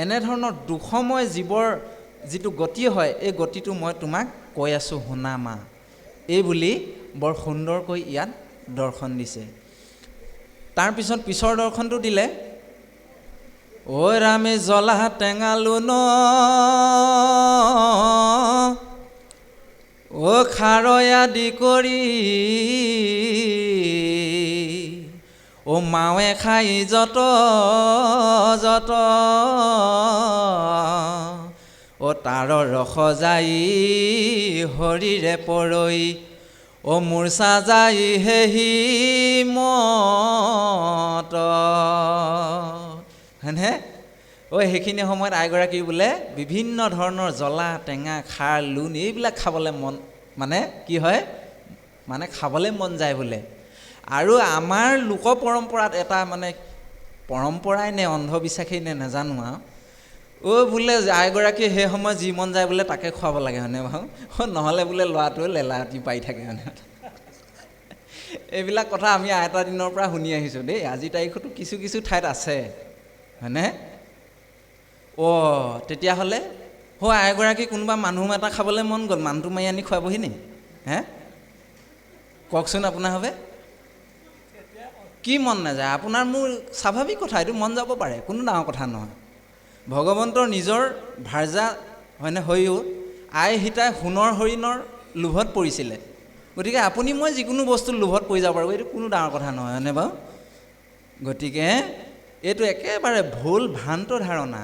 Speaker 1: এনেধৰণৰ দুখময় জীৱৰ যিটো গতি হয়, এই গতিটো মই তোমাক কৈ আছোঁ শুনা মা, এই বুলি বৰ সুন্দৰকৈ ইয়াত দৰ্শন দিছে। তাৰপিছত পিছৰ দৰ্শনটো দিলে, ঐ ৰামে জ্বলা টেঙালো ন অ খাৰৈ আদি কৰি, অ মাৱে খাই যত যত, অ তাৰ ৰস যাই হৰিৰে পৰৈ, অ মূৰ্ছা যাই হেহি মত। হয়নে? সেইখিনি সময়ত আইগৰাকী বোলে বিভিন্ন ধৰণৰ জ্বলা টেঙা খাৰ লোন এইবিলাক খাবলৈ মন, মানে কি হয়, মানে খাবলৈ মন যায় বোলে। আৰু আমাৰ লোক পৰম্পৰাত এটা মানে পৰম্পৰাই নে অন্ধবিশ্বাসেই নে নাজানো আৰু, বোলে আইগৰাকী সেই সময়ত যি মন যায় বোলে তাকে খুৱাব লাগে, হয়নে বাৰু? নহ'লে বোলে ল'ৰাটোৱে লেলাৱতি পাই থাকে মানে। এইবিলাক কথা আমি আইতা দিনৰ পৰা শুনি আহিছোঁ দেই, আজিৰ তাৰিখতো কিছু কিছু ঠাইত আছে, হয়নে? তেতিয়াহ'লে আইগৰাকী কোনোবা মানুহ এটা খাবলৈ মন গ'ল, মানুহটো মাৰি আনি খুৱাবহি নি? কওকচোন আপোনাৰ হবে? কি মন নাযায়? আপোনাৰ মোৰ স্বাভাৱিক কথা, এইটো মন যাব পাৰে, কোনো ডাঙৰ কথা নহয়। ভগৱন্তৰ নিজৰ ভাৰ্যা হয়নে হৈও আই সীতাই সোণৰ হৰিণৰ লোভত পৰিছিলে। গতিকে আপুনি মই যিকোনো বস্তুৰ লোভত পৰি যাব পাৰোঁ, এইটো কোনো ডাঙৰ কথা নহয়, হয়নে বাৰু? গতিকে এইটো একেবাৰে ভুল ভ্ৰান্ত ধাৰণা।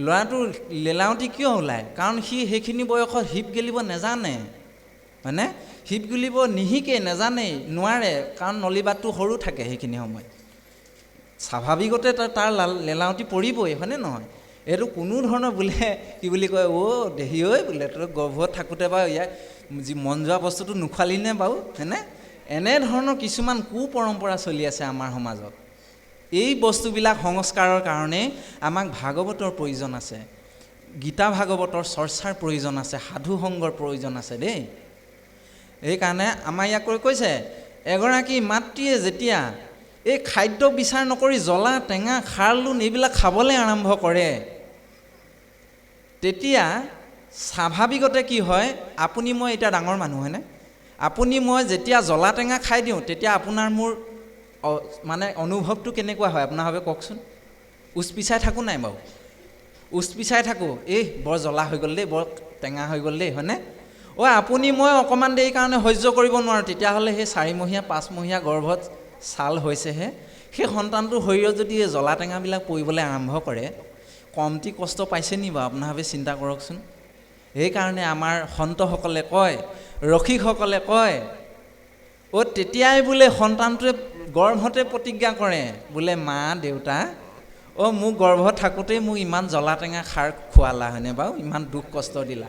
Speaker 1: ল'ৰাটোৰ লেলাৱতি কিয় ওলায়? কাৰণ সি সেইখিনি বয়সত হিপ গেলিব নেজানে, হয়নে? হিপ গিলিব নিশিকে, নেজানেই, নোৱাৰে, কাৰণ নলীবাটটো সৰু থাকে সেইখিনি সময়ত। স্বাভাৱিকতে তাৰ লেলাৱতি পৰিবই, হয়নে নহয়? এইটো কোনো ধৰণৰ বোলে কি বুলি কয়, দেহি ঐ বোলে তই গৰ্ভত থাকোঁতে বাৰু ইয়াক যি মন যোৱা বস্তুটো নোখোৱালি নে বাৰু, হয়নে? এনেধৰণৰ কিছুমান কুপৰম্পৰা চলি আছে আমাৰ সমাজত। এই বস্তুবিলাক সংস্কাৰৰ কাৰণে আমাক ভাগৱতৰ প্ৰয়োজন আছে, গীতা ভাগৱতৰ চৰ্চাৰ প্ৰয়োজন আছে, সাধু সংগৰ প্ৰয়োজন আছে দেই। সেইকাৰণে আমাৰ ইয়াক কৈছে, এগৰাকী মাতৃয়ে যেতিয়া এই খাদ্য বিচাৰ নকৰি জ্বলা টেঙা খাৰ লোন এইবিলাক খাবলৈ আৰম্ভ কৰে, তেতিয়া স্বাভাৱিকতে কি হয়, আপুনি মই এতিয়া ডাঙৰ মানুহ, হয়নে? আপুনি মই যেতিয়া জ্বলা টেঙা খাই দিওঁ, তেতিয়া আপোনাৰ মোৰ মানে অনুভৱটো কেনেকুৱা হয় আপোনাৰ ভাবে কওকচোন? উচপিচাই থাকোঁ নাই বাৰু? উচপিচাই থাকোঁ, বৰ জ্বলা হৈ গ'ল দেই, বৰ টেঙা হৈ গ'ল দেই, হয়নে? আপুনি মই অকণমান দেৰি কাৰণে সহ্য কৰিব নোৱাৰোঁ, তেতিয়াহ'লে সেই 4 মহীয়া 5 মহীয়া গৰ্ভত ছাল হৈছেহে, সেই সন্তানটোৰ শৰীৰত যদি এই জ্বলা টেঙাবিলাক পৰিবলৈ আৰম্ভ কৰে, কমটি কষ্ট পাইছে নি বাৰু আপোনাৰ ভাবে চিন্তা কৰকচোন। সেইকাৰণে আমাৰ সন্তসকলে কয়, ৰসিকসকলে কয়, তেতিয়াই বোলে সন্তানটোৱে গৰ্ভতে প্ৰতিজ্ঞা কৰে, বোলে মা দেউতা, মোক গৰ্ভত থাকোঁতেই মোক ইমান জ্বলা টেঙা খাৰ খোৱালা, হয়নে বাৰু? ইমান দুখ কষ্ট দিলা,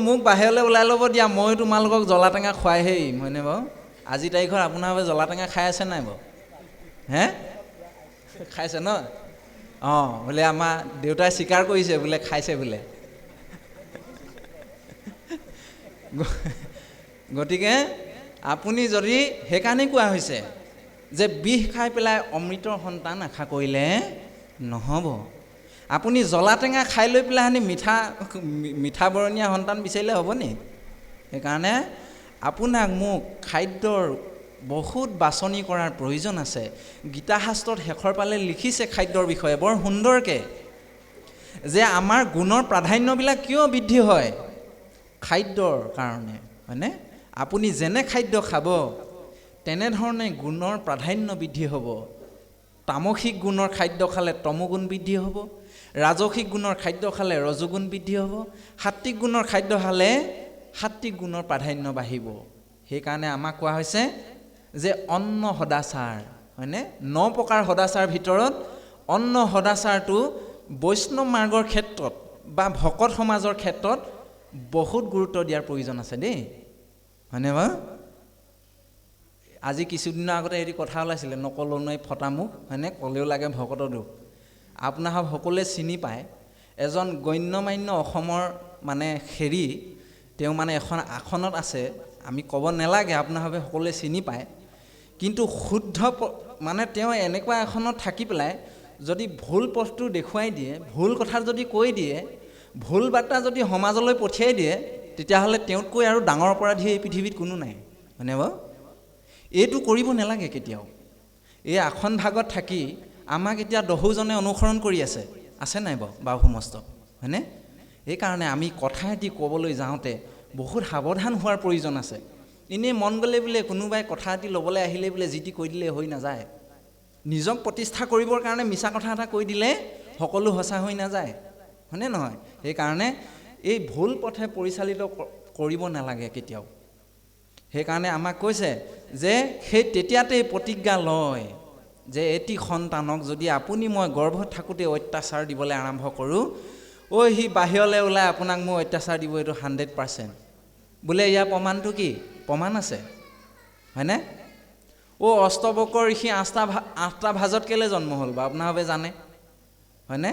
Speaker 1: মোক বাহিৰলৈ ওলাই ল'ব দিয়া, ময়ো তোমালোকক জ্বলা টেঙা খুৱাইহে এৰিম, হয়নে বাৰু? আজি তাৰিখত আপোনাৰ বাবে জ্বলা টেঙা খাই আছে নাই বাৰু? খাইছে ন? বোলে আমাৰ দেউতাই স্বীকাৰ কৰিছে, বোলে খাইছে বোলে। গতিকে আপুনি যদি, সেইকাৰণেই কোৱা হৈছে যে বিষ খাই পেলাই অমৃতৰ সন্তান আশা কৰিলে নহ'ব। আপুনি জ্বলা টেঙা খাই লৈ পেলাই মিঠা বৰণীয়া সন্তান বিচাৰিলে হ'ব নি? সেইকাৰণে আপোনাক মোক খাদ্যৰ বহুত বাছনি কৰাৰ প্ৰয়োজন আছে। গীতা শাস্ত্ৰত শেষৰ পালে লিখিছে খাদ্যৰ বিষয়ে বৰ সুন্দৰকৈ, যে আমাৰ গুণৰ প্ৰাধান্যবিলাক কিয় বৃদ্ধি হয়? খাদ্যৰ কাৰণে, হয়নে? আপুনি যেনে খাদ্য খাব তেনেধৰণে গুণৰ প্ৰাধান্য বৃদ্ধি হ'ব। তামসিক গুণৰ খাদ্য খালে তমোগুণ বৃদ্ধি হ'ব, ৰাজসিক গুণৰ খাদ্য খালে ৰজোগুণ বৃদ্ধি হ'ব, সাত্বিক গুণৰ খাদ্য খালে সাত্বিক গুণৰ প্ৰাধান্য বাঢ়িব। সেইকাৰণে আমাক কোৱা হৈছে যে অন্ন সদাচাৰ, হয়নে? 9 প্ৰকাৰ সদাচাৰ ভিতৰত অন্ন সদাচাৰটো বৈষ্ণৱ মাৰ্গৰ ক্ষেত্ৰত বা ভকত সমাজৰ ক্ষেত্ৰত বহুত গুৰুত্ব দিয়াৰ প্ৰয়োজন আছে দেই, হয়নে বাৰু? আজি কিছুদিনৰ আগতে এটি কথা ওলাইছিলে, নকলো নৈ ফটামুখ, হয়নে? ক'লেও লাগে ভকতৰ দুখ। আপোনাসব সকলোৱে চিনি পায় এজন গণ্যমান্য অসমৰ মানে খেৰী, তেওঁ মানে এখন আসনত আছে, আমি ক'ব নালাগে, আপোনাসবে সকলোৱে চিনি পায়। কিন্তু শুদ্ধ মানে তেওঁ এনেকুৱা এখনত থাকি পেলাই যদি ভুল পথটো দেখুৱাই দিয়ে, ভুল কথা যদি কৈ দিয়ে, ভুল বাৰ্তা যদি সমাজলৈ পঠিয়াই দিয়ে, তেতিয়াহ'লে তেওঁতকৈ আৰু ডাঙৰ অপৰাধী এই পৃথিৱীত কোনো নাই, হয়নে বাৰু? এইটো কৰিব নালাগে কেতিয়াও। এই আসন ভাগত থাকি আমাক এতিয়া দহোজনে অনুসৰণ কৰি আছে নাই বাৰু বাহু সমস্ত, হয়নে? সেইকাৰণে আমি কথা এটি ক'বলৈ যাওঁতে বহুত সাৱধান হোৱাৰ প্ৰয়োজন আছে। এনেই মন গ'লে বোলে কোনোবাই কথা এটি ল'বলৈ আহিলে বোলে যি টি কৈ দিলে হৈ নাযায়। নিজক প্ৰতিষ্ঠা কৰিবৰ কাৰণে মিছা কথা এটা কৈ দিলে সকলো সঁচা হৈ নাযায়, হয়নে নহয়? সেইকাৰণে এই ভুল পথে পৰিচালিত কৰিব নালাগে কেতিয়াও। সেইকাৰণে আমাক কৈছে যে সেই তেতিয়াতেই প্ৰতিজ্ঞা লয় যে এটি সন্তানক যদি আপুনি মই গৰ্ভত থাকোঁতে অত্যাচাৰ দিবলৈ আৰম্ভ কৰোঁ, সি বাহিৰলৈ ওলাই আপোনাক মই অত্যাচাৰ দিব, এইটো 100%। বোলে ইয়াৰ প্ৰমাণটো কি? প্ৰমাণ আছে, হয়নে? অষ্টবক্ৰ ঋষি 8টা ভাজত কেলৈ জন্ম হ'ল বা আপোনালোকে জানে, হয়নে?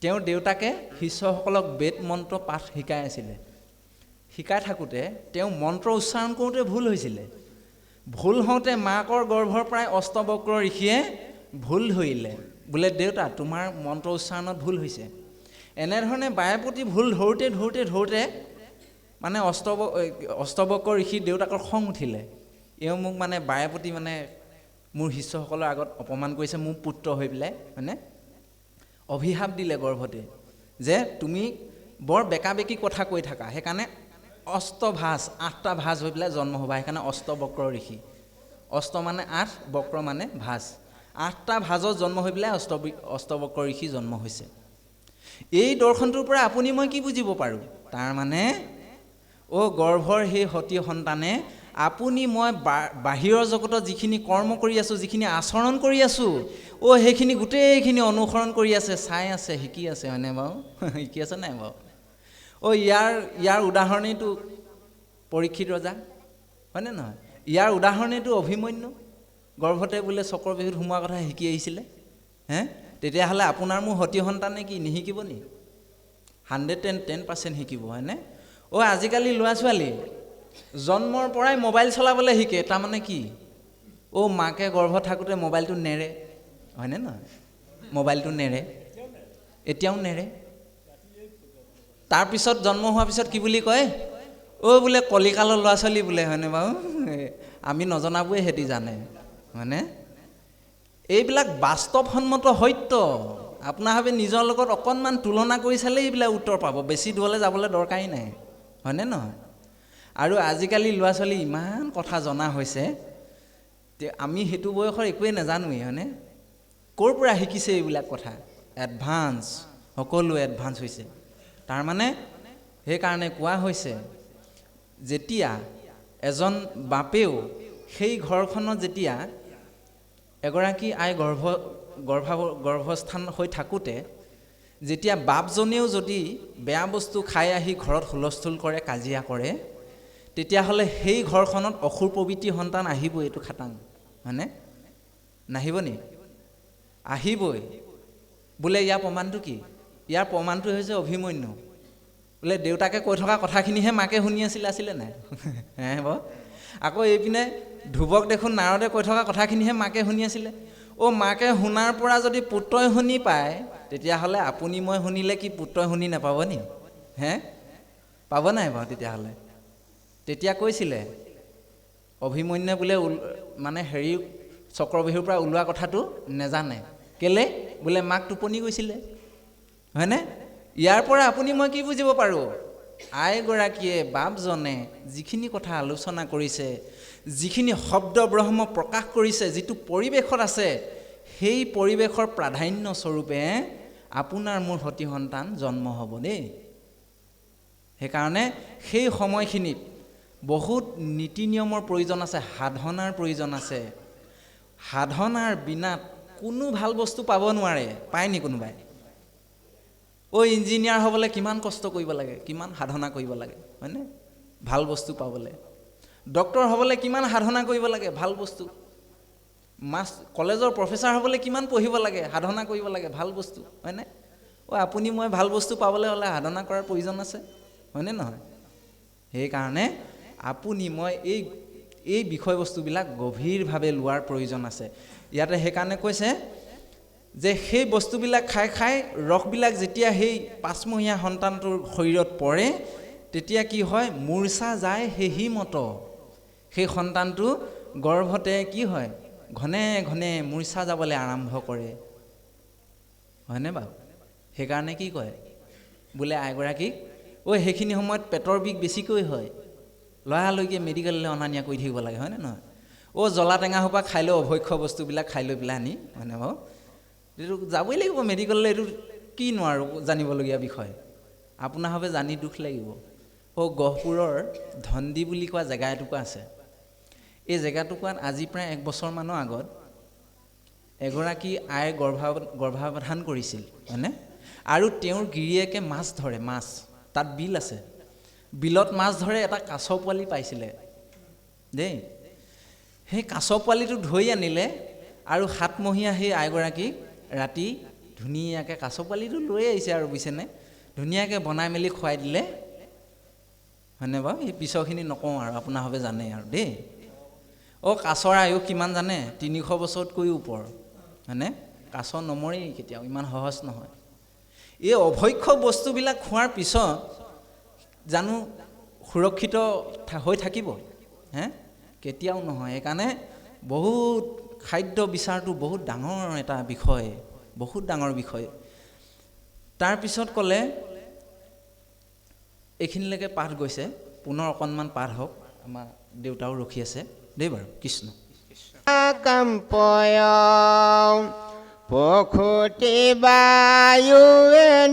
Speaker 1: তেওঁৰ দেউতাকে শিষ্যসকলক বেদ মন্ত্ৰ পাঠ শিকাই আছিলে। শিকাই থাকোঁতে তেওঁ মন্ত্ৰ উচ্চাৰণ কৰোঁতে ভুল হৈছিলে। ভুল হওঁতে মাকৰ গৰ্ভৰ পৰাই অষ্টবক্ৰ ঋষিয়ে ভুল ধৰিলে, বোলে দেউতা তোমাৰ মন্ত্ৰ উচ্চাৰণত ভুল হৈছে। এনেধৰণে বাৰে প্ৰতি ভুল ধৰোঁতে মানে অষ্টবক্ৰ ঋষিৰ দেউতাকৰ খং উঠিলে। এওঁ মোক মানে বাৰে প্ৰতি মানে মোৰ শিষ্যসকলৰ আগত অপমান কৰিছে, মোৰ পুত্ৰ হৈ পেলাই, হয়নে? অভিশাপ দিলে গৰ্ভতে যে তুমি বৰ বেকা-বেকি কথা কৈ থাকা, সেইকাৰণে অষ্টভাজ 8টা ভাজ হৈ পেলাই জন্ম হ'বা, সেইকাৰণে অষ্টবক্ৰ ঋষি। অষ্ট মানে 8, বক্ৰ মানে ভাজ, 8টা ভাজত জন্ম হৈ পেলাই অষ্টবক্ৰ ঋষি জন্ম হৈছে। এই দৰ্শনটোৰ পৰা আপুনি মই কি বুজিব পাৰোঁ? তাৰমানে গৰ্ভৰ সেই সতী সন্তানে আপুনি মই বাহিৰৰ জগতত যিখিনি কৰ্ম কৰি আছোঁ, যিখিনি আচৰণ কৰি আছোঁ, সেইখিনি গোটেইখিনি অনুসৰণ কৰি আছে, চাই আছে, শিকি আছে, হয়নে বাৰু? শিকি আছে নাই বাৰু? ইয়াৰ উদাহৰণেইটো পৰীক্ষিত ৰজা, হয়নে নহয়? ইয়াৰ উদাহৰণেইটো অভিমন্যু, গৰ্ভতে বোলে চক্ৰ বিহুত সোমোৱাৰ কথা শিকি আহিছিলে। তেতিয়াহ'লে আপোনাৰ মোৰ সতী সন্তানে কি নিশিকিব নি? 110% শিকিব, হয়নে? আজিকালি ল'ৰা ছোৱালী জন্মৰ পৰাই মোবাইল চলাবলৈ শিকে, তাৰমানে কি? মাকে গৰ্ভত থাকোঁতে মোবাইলটো নেৰে, হয়নে নহয়? মোবাইলটো নেৰে, এতিয়াও নেৰে। তাৰপিছত জন্ম হোৱাৰ পিছত কি বুলি কয়? বোলে কলিকালৰ ল'ৰা ছোৱালী বোলে, হয়নে বাৰু? আমি নজনাবোৰে সিহঁতি জানে, হয়নে? এইবিলাক বাস্তৱসন্মত সত্য। আপোনাৰভাৱে নিজৰ লগত অকণমান তুলনা কৰি চালেই এইবিলাক উত্তৰ পাব, বেছি দূৰলৈ যাবলৈ দৰকাৰী নাই, হয়নে নহয়? আৰু আজিকালি ল'ৰা ছোৱালী ইমান কথা জনা হৈছে, আমি সেইটো বয়সৰ একোৱেই নাজানোৱেই, হয়নে? ক'ৰ পৰা শিকিছে এইবিলাক কথা? এডভান্স, সকলো এডভান্স হৈছে। তাৰমানে সেইকাৰণে কোৱা হৈছে যেতিয়া এজন বাপেও সেই ঘৰখনত যেতিয়া এগৰাকী আই গৰ্ভস্থান হৈ থাকোঁতে যেতিয়া বাপজনেও যদি বেয়া বস্তু খাই আহি ঘৰত হুলস্থুল কৰে, কাজিয়া কৰে, তেতিয়াহ'লে সেই ঘৰখনত অসুৰ প্ৰবৃত্তি সন্তান আহিবই, এইটো খাটাং, হয়নে? নাহিব নি? আহিবই। বোলে ইয়াৰ প্ৰমাণটো কি? ইয়াৰ প্ৰমাণটো হৈছে অভিমন্যু। বোলে দেউতাকে কৈ থকা কথাখিনিহে মাকে শুনি আছিলে নাই? বাৰু আকৌ এইপিনে ধ্ৰুৱক দেখোন নাৰদে কৈ থকা কথাখিনিহে মাকে শুনি আছিলে। মাকে শুনাৰ পৰা যদি পুত্ৰই শুনি পায়, তেতিয়াহ'লে আপুনি মই শুনিলে কি পুত্ৰই শুনি নাপাব নি? পাব নাই বাৰু? তেতিয়া কৈছিলে অভিমন্যুৱে বোলে মানে চক্ৰবিহুৰ পৰা ওলোৱা কথাটো নেজানে, কেলে? বোলে মাক টোপনি গৈছিলে, হয়নে? ইয়াৰ পৰা আপুনি মই কি বুজিব পাৰোঁ? আইগৰাকীয়ে বাপজনে যিখিনি কথা আলোচনা কৰিছে, যিখিনি শব্দ ব্ৰহ্ম প্ৰকাশ কৰিছে, যিটো পৰিৱেশত আছে, সেই পৰিৱেশৰ প্ৰাধান্য স্বৰূপে আপোনাৰ মোৰ সতি সন্তান জন্ম হ'ব দেই। সেইকাৰণে সেই সময়খিনিত বহুত নীতি নিয়মৰ প্ৰয়োজন আছে, সাধনাৰ প্ৰয়োজন আছে। সাধনাৰ বিনাত কোনো ভাল বস্তু পাব নোৱাৰে। পায় নি কোনোবাই? ইঞ্জিনিয়াৰ হ'বলৈ কিমান কষ্ট কৰিব লাগে, কিমান সাধনা কৰিব লাগে, হয়নে? ভাল বস্তু পাবলৈ। ডক্তৰ হ'বলৈ কিমান সাধনা কৰিব লাগে, ভাল বস্তু। কলেজৰ প্ৰফেচাৰ হ'বলৈ কিমান পঢ়িব লাগে, সাধনা কৰিব লাগে, ভাল বস্তু, হয়নে? আপুনি মই ভাল বস্তু পাবলৈ হ'লে সাধনা কৰাৰ প্ৰয়োজন আছে, হয়নে নহয়? সেইকাৰণে আপুনি মই এই বিষয়বস্তুবিলাক গভীৰভাৱে লোৱাৰ প্ৰয়োজন আছে। ইয়াতে সেইকাৰণে কৈছে যে সেই বস্তুবিলাক খাই খাই ৰসবিলাক যেতিয়া সেই 5 মহীয়া সন্তানটোৰ শৰীৰত পৰে, তেতিয়া কি হয়? মূৰ্ছা যায় সেহি মত। সেই সন্তানটো গৰ্ভতে কি হয়? ঘনে ঘনে মূৰ্ছা যাবলৈ আৰম্ভ কৰে, হয়নে বাৰু? সেইকাৰণে কি কয় বোলে আইগৰাকীক, সেইখিনি সময়ত পেটৰ বিষ বেছিকৈ হয়, লৰালৰিকৈ মেডিকেললৈ অনা নিয়া কৰি থাকিব লাগে, হয়নে নহয়? জ্বলা টেঙা সোপা খাই লৈ, অভক্ষ্য বস্তুবিলাক খাই লৈ পেলাই আনি, হয়নে বাৰু? এইটো যাবই লাগিব মেডিকেললৈ। এইটো কি নোৱাৰোঁ জানিবলগীয়া বিষয়, আপোনাৰ ভাৱে জানি দুখ লাগিব। গহপুৰৰ ধন্দি বুলি কোৱা জেগা এটুকুৰা আছে। এই জেগাটুকুৰাত আজি প্ৰায় 1 বছৰমানৰ আগত এগৰাকী আইৰ গৰ্ভাৱধান কৰিছিল, হয়নে? আৰু তেওঁৰ গিৰিয়েকে মাছ ধৰে, মাছ, তাত বিল আছে, বিলত মাছ ধৰে, এটা কাছ পোৱালি পাইছিলে দেই। সেই কাছ পোৱালিটো ধৰি আনিলে আৰু 7 মহীয়া সেই আইগৰাকীক ৰাতি ধুনীয়াকৈ কাছ পোৱালিটো লৈ আহিছে আৰু, বুজিছেনে? ধুনীয়াকৈ বনাই মেলি খুৱাই দিলে, হয়নে বাৰু? এই পিছৰখিনি নকওঁ আৰু, আপোনাৰ ভাৱে জানে আৰু দেই। কাছৰ আয়ুস কিমান জানে? 300 বছৰতকৈও ওপৰ, হয়নে? কাছ নমৰেই কেতিয়াও, ইমান সহজ নহয়। এই অভক্ষ্য বস্তুবিলাক খোৱাৰ পিছত জানো সুৰক্ষিত হৈ থাকিব? কেতিয়াও নহয়। সেইকাৰণে বহুত খাদ্য বিচাৰটো বহুত ডাঙৰ এটা বিষয়, বহুত ডাঙৰ বিষয়। তাৰপিছত ক'লে, এইখিনিলৈকে পাঠ গৈছে, পুনৰ অকণমান পাঠ হওক, আমাৰ দেউতাও ৰখি আছে দেই বাৰু। কৃষ্ণ
Speaker 2: প্ৰসূতি বায়ু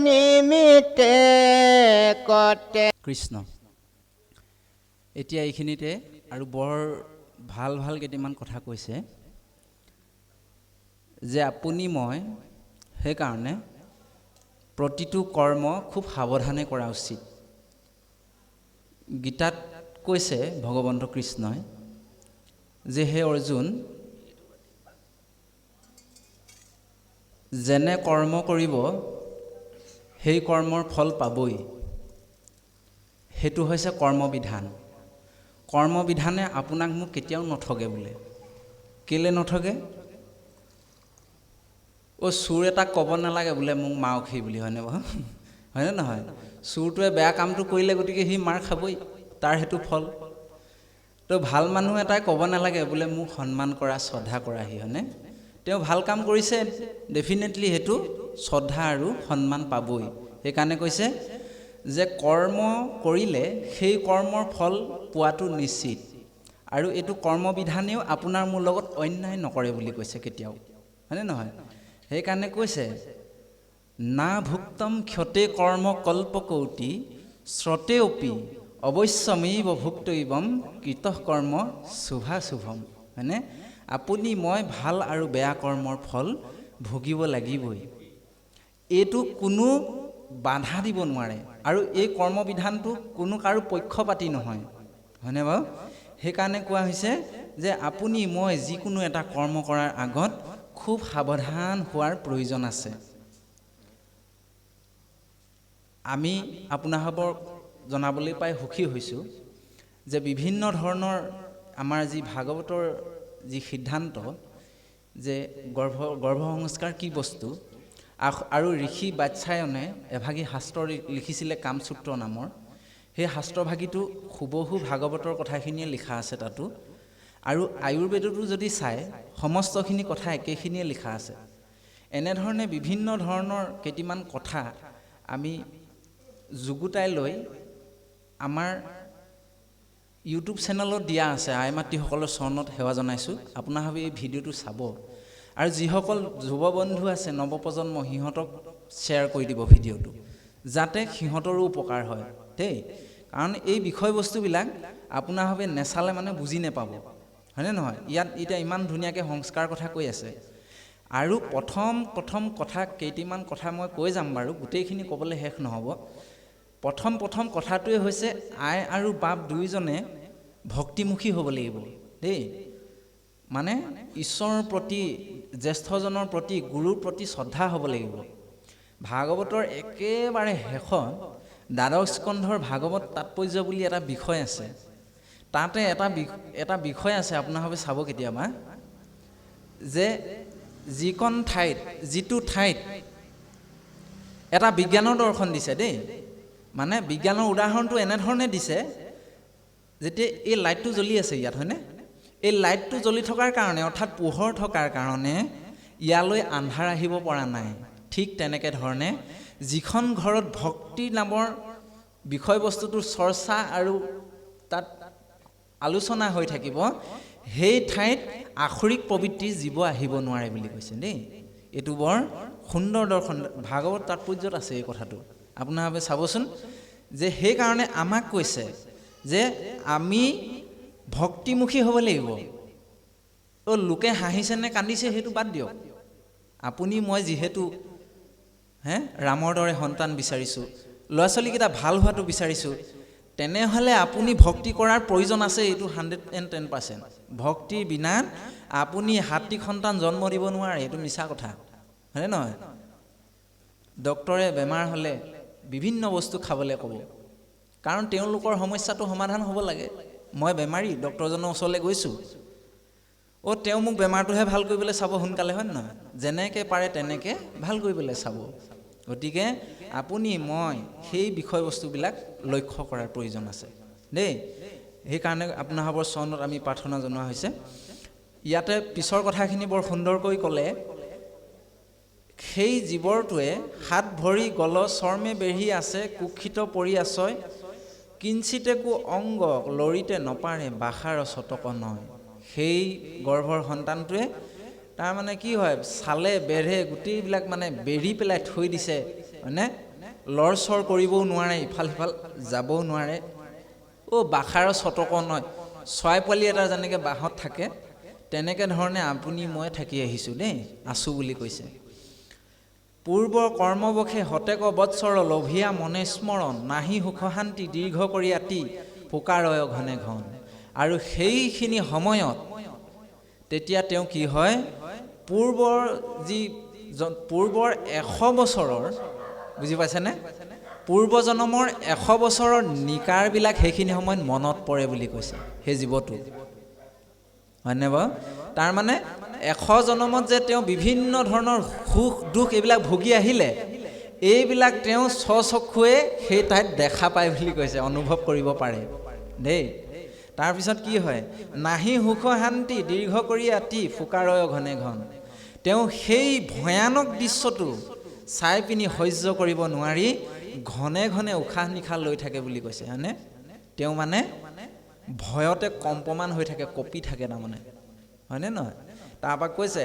Speaker 2: নিমিতে কতে।
Speaker 1: কৃষ্ণ। এতিয়া এইখিনিতে আৰু বৰ ভাল ভাল কেইটামান কথা কৈছে যে আপুনি মই সেইকাৰণে প্ৰতিটো কৰ্ম খুব সাৱধানে কৰা উচিত। গীতাত কৈছে ভগৱন্ত কৃষ্ণই যে হে অৰ্জুন, যেনে কৰ্ম কৰিব সেই কৰ্মৰ ফল পাবই। সেইটো হৈছে কৰ্মবিধান। কৰ্মবিধানে আপোনাক মোক কেতিয়াও নঠগে বোলে। কেলে নঠগে? চোৰ এটাক ক'ব নালাগে বোলে মোক মাওখি বুলি, হয়নে বাৰু? হয়নে নহয়? চোৰটোৱে বেয়া কামটো কৰিলে গতিকে সি মাৰ খাবই, তাৰ সেইটো ফল। ভাল মানুহ এটাই ক'ব নালাগে বোলে মোক সন্মান কৰা, শ্ৰদ্ধা কৰাহি, হয়নে? তেওঁ ভাল কাম কৰিছে, ডেফিনেটলি সেইটো শ্ৰদ্ধা আৰু সন্মান পাবই। সেইকাৰণে কৈছে যে কৰ্ম কৰিলে সেই কৰ্মৰ ফল পোৱাটো নিশ্চিত, আৰু এইটো কৰ্মবিধানেও আপোনাৰ মোৰ লগত অন্যায় নকৰে বুলি কৈছে কেতিয়াও, হয়নে নহয়? সেইকাৰণে কৈছে না ভুক্তম ক্ষতে কৰ্ম কল্পকৌটি শ্ৰতেঅপি অৱশ্যমেব ভুক্তৈবম কৃতঃ কৰ্ম শুভাশুভম, হয়নে? আপুনি মই ভাল আৰু বেয়া কৰ্মৰ ফল ভুগিব লাগিবই। এইটো কোনো বাধা দিব নোৱাৰে, আৰু এই কৰ্মবিধানটো কোনো কাৰো পক্ষপাতি নহয়, হয়নে বাৰু? সেইকাৰণে কোৱা হৈছে যে আপুনি মই যিকোনো এটা কৰ্ম কৰাৰ আগত খুব সাৱধান হোৱাৰ প্ৰয়োজন আছে। আমি আপোনালোকক জনাবলৈ পাই সুখী হৈছোঁ যে বিভিন্ন ধৰণৰ আমাৰ যি ভাগৱতৰ যি সিদ্ধান্ত যে গৰ্ভসংস্কাৰ কি বস্তু, আৰু ঋষি বাৎসায়নে এভাগী শাস্ত্ৰ লিখিছিলে কামসূত্ৰ নামৰ, সেই শাস্ত্ৰভাগীটো হুবহু ভাগৱতৰ কথাখিনিয়ে লিখা আছে তাতো, আৰু আয়ুৰ্বেদতো যদি চায় সমস্তখিনি কথা একেখিনিয়ে লিখা আছে। এনেধৰণে বিভিন্ন ধৰণৰ কেইটামান কথা আমি যুগুতাই লৈ আমাৰ ইউটিউব চেনেলত দিয়া আছে, আই মাতৃসকলৰ চৰণত সেৱা জনাইছোঁ। আপোনালোকে এই ভিডিঅ'টো চাব আৰু যিসকল যুৱ বন্ধু আছে নৱপ্ৰজন্ম, সিহঁতক শ্বেয়াৰ কৰি দিব ভিডিঅ'টো, যাতে সিহঁতৰো উপকাৰ হয় দেই। কাৰণ এই বিষয়বস্তুবিলাক আপোনালোকে নেচালে মানে বুজি নাপাব, হয়নে নহয়? ইয়াত এতিয়া ইমান ধুনীয়াকৈ সংস্কাৰ কথা কৈ আছে। আৰু প্ৰথম কথা কেইটিমান কথা মই কৈ যাম বাৰু, গোটেইখিনি ক'বলৈ শেষ নহ'ব। প্ৰথম কথাটোৱে হৈছে আই আৰু বাপ দুয়োজনে ভক্তিমুখী হ'ব লাগিব দেই। মানে ঈশ্বৰৰ প্ৰতি, জ্যেষ্ঠজনৰ প্ৰতি, গুৰুৰ প্ৰতি শ্ৰদ্ধা হ'ব লাগিব। ভাগৱতৰ একেবাৰে শেষত দ্বাদশ স্কন্ধৰ ভাগৱত তাৎপৰ্য বুলি এটা বিষয় আছে। তাতে এটা বিষয় আছে, আপোনালোকে চাব কেতিয়াবা, যে যিটো ঠাইত এটা বিজ্ঞানৰ দৰ্শন দিছে দেই। মানে বিজ্ঞানৰ উদাহৰণটো এনেধৰণে দিছে, যেতিয়া এই লাইটটো জ্বলি আছে ইয়াত, হয়নে? এই লাইটটো জ্বলি থকাৰ কাৰণে, অৰ্থাৎ পোহৰ থকাৰ কাৰণে ইয়ালৈ আন্ধাৰ আহিব পৰা নাই। ঠিক তেনেকৈ ধৰণে যিখন ঘৰত ভক্তি নামৰ বিষয়বস্তুটোৰ চৰ্চা আৰু তাত আলোচনা হৈ থাকিব, সেই ঠাইত আসুৰিক প্ৰবৃত্তিৰ জীৱ আহিব নোৱাৰে বুলি কৈছে দেই। এইটো বৰ সুন্দৰ দৰ্শন, ভাগৱত তাৎপৰ্যত আছে এই কথাটো। আপোনালোকে চাবচোন, যে সেইকাৰণে আমাক কৈছে যে আমি ভক্তিমুখী হ'ব লাগিব। লোকে হাঁহিছে নে কান্দিছে সেইটো বাদ দিয়ক। আপুনি মই যিহেতু ৰামৰ দৰে সন্তান বিচাৰিছোঁ, ল'ৰা ছোৱালীকেইটা ভাল হোৱাটো বিচাৰিছোঁ, তেনেহ'লে আপুনি ভক্তি কৰাৰ প্ৰয়োজন আছে। এইটো 110%। ভক্তিৰ বিনা আপুনি হাতীক সন্তান জন্ম দিব নোৱাৰে, এইটো মিছা কথা, হয়নে নহয়? ডক্তৰে বেমাৰ হ'লে বিভিন্ন বস্তু খাবলৈ ক'ব, কাৰণ তেওঁলোকৰ সমস্যাটো সমাধান হ'ব লাগে। মই বেমাৰী, ডক্তৰজনৰ ওচৰলৈ গৈছোঁ, তেওঁ মোক বেমাৰটোহে ভাল কৰিবলৈ চাব সোনকালে, হয় নহয়? যেনেকৈ পাৰে তেনেকৈ ভাল কৰিবলৈ চাব। গতিকে আপুনি মই সেই বিষয়বস্তুবিলাক লক্ষ্য কৰাৰ প্ৰয়োজন আছে দেই। সেইকাৰণে আপোনালোকৰ চৰণত আমি প্ৰাৰ্থনা জনোৱা হৈছে। ইয়াতে পিছৰ কথাখিনি বৰ সুন্দৰকৈ ক'লে, সেই জীৱৰটোৱে হাত ভৰি গল চৰ্মে বেঢ়ি আছে, কুক্ষিত পৰি আছয়, কিঞ্চিতেকো অংগ লৰিতে নপাৰে, বাসাৰ চতক নয়। সেই গৰ্ভৰ সন্তানটোৱে তাৰমানে কি হয়, চালে বেঢ়ে গোটেইবিলাক মানে বেৰি পেলাই থৈ দিছে, হয়নে? লৰচৰ কৰিবও নোৱাৰে, ইফাল সিফাল যাবও নোৱাৰে। বাসাৰ চতক নয়, চৰাই পোৱালি এটা যেনেকৈ বাঁহত থাকে, তেনেকৈ ধৰণে আপুনি মই থাকি আহিছোঁ দেই, আছোঁ বুলি কৈছে। পূৰ্বৰ কৰ্মবশে শতেক বৎসৰ লভিয়া মনে স্মৰণ, নাহি সুখ শান্তি দীৰ্ঘ কৰি আতি, পুকাৰয় ঘনে ঘন। আৰু সেইখিনি সময়ত তেতিয়া তেওঁ কি হয়, পূৰ্বৰ 100 বছৰৰ, বুজি পাইছেনে? পূৰ্বজন্মৰ 100 বছৰৰ নিকাৰবিলাক সেইখিনি সময়ত মনত পৰে বুলি কৈছে সেই জীৱটো, হয়নে বাৰু? তাৰমানে 100 জন্মত যে তেওঁ বিভিন্ন ধৰণৰ সুখ দুখ এইবিলাক ভুগি আহিলে, এইবিলাক তেওঁ স্বচক্ষুৱে সেই ঠাইত দেখা পায় বুলি কৈছে, অনুভৱ কৰিব পাৰে দেই। তাৰপিছত কি হয়, নাহি সুখ শান্তি দীৰ্ঘ কৰি আতি, ফুকাৰয় ঘনে ঘন। তেওঁ সেই ভয়ানক দৃশ্যটো চাই পিনি সহ্য কৰিব নোৱাৰি ঘনে ঘনে উশাহ নিশাহ লৈ থাকে বুলি কৈছে, হয়নে? তেওঁ মানে ভয়তে কম্পমান হৈ থাকে, কঁপি থাকে তাৰমানে, হয়নে নহয়? তাৰপৰা কৈছে,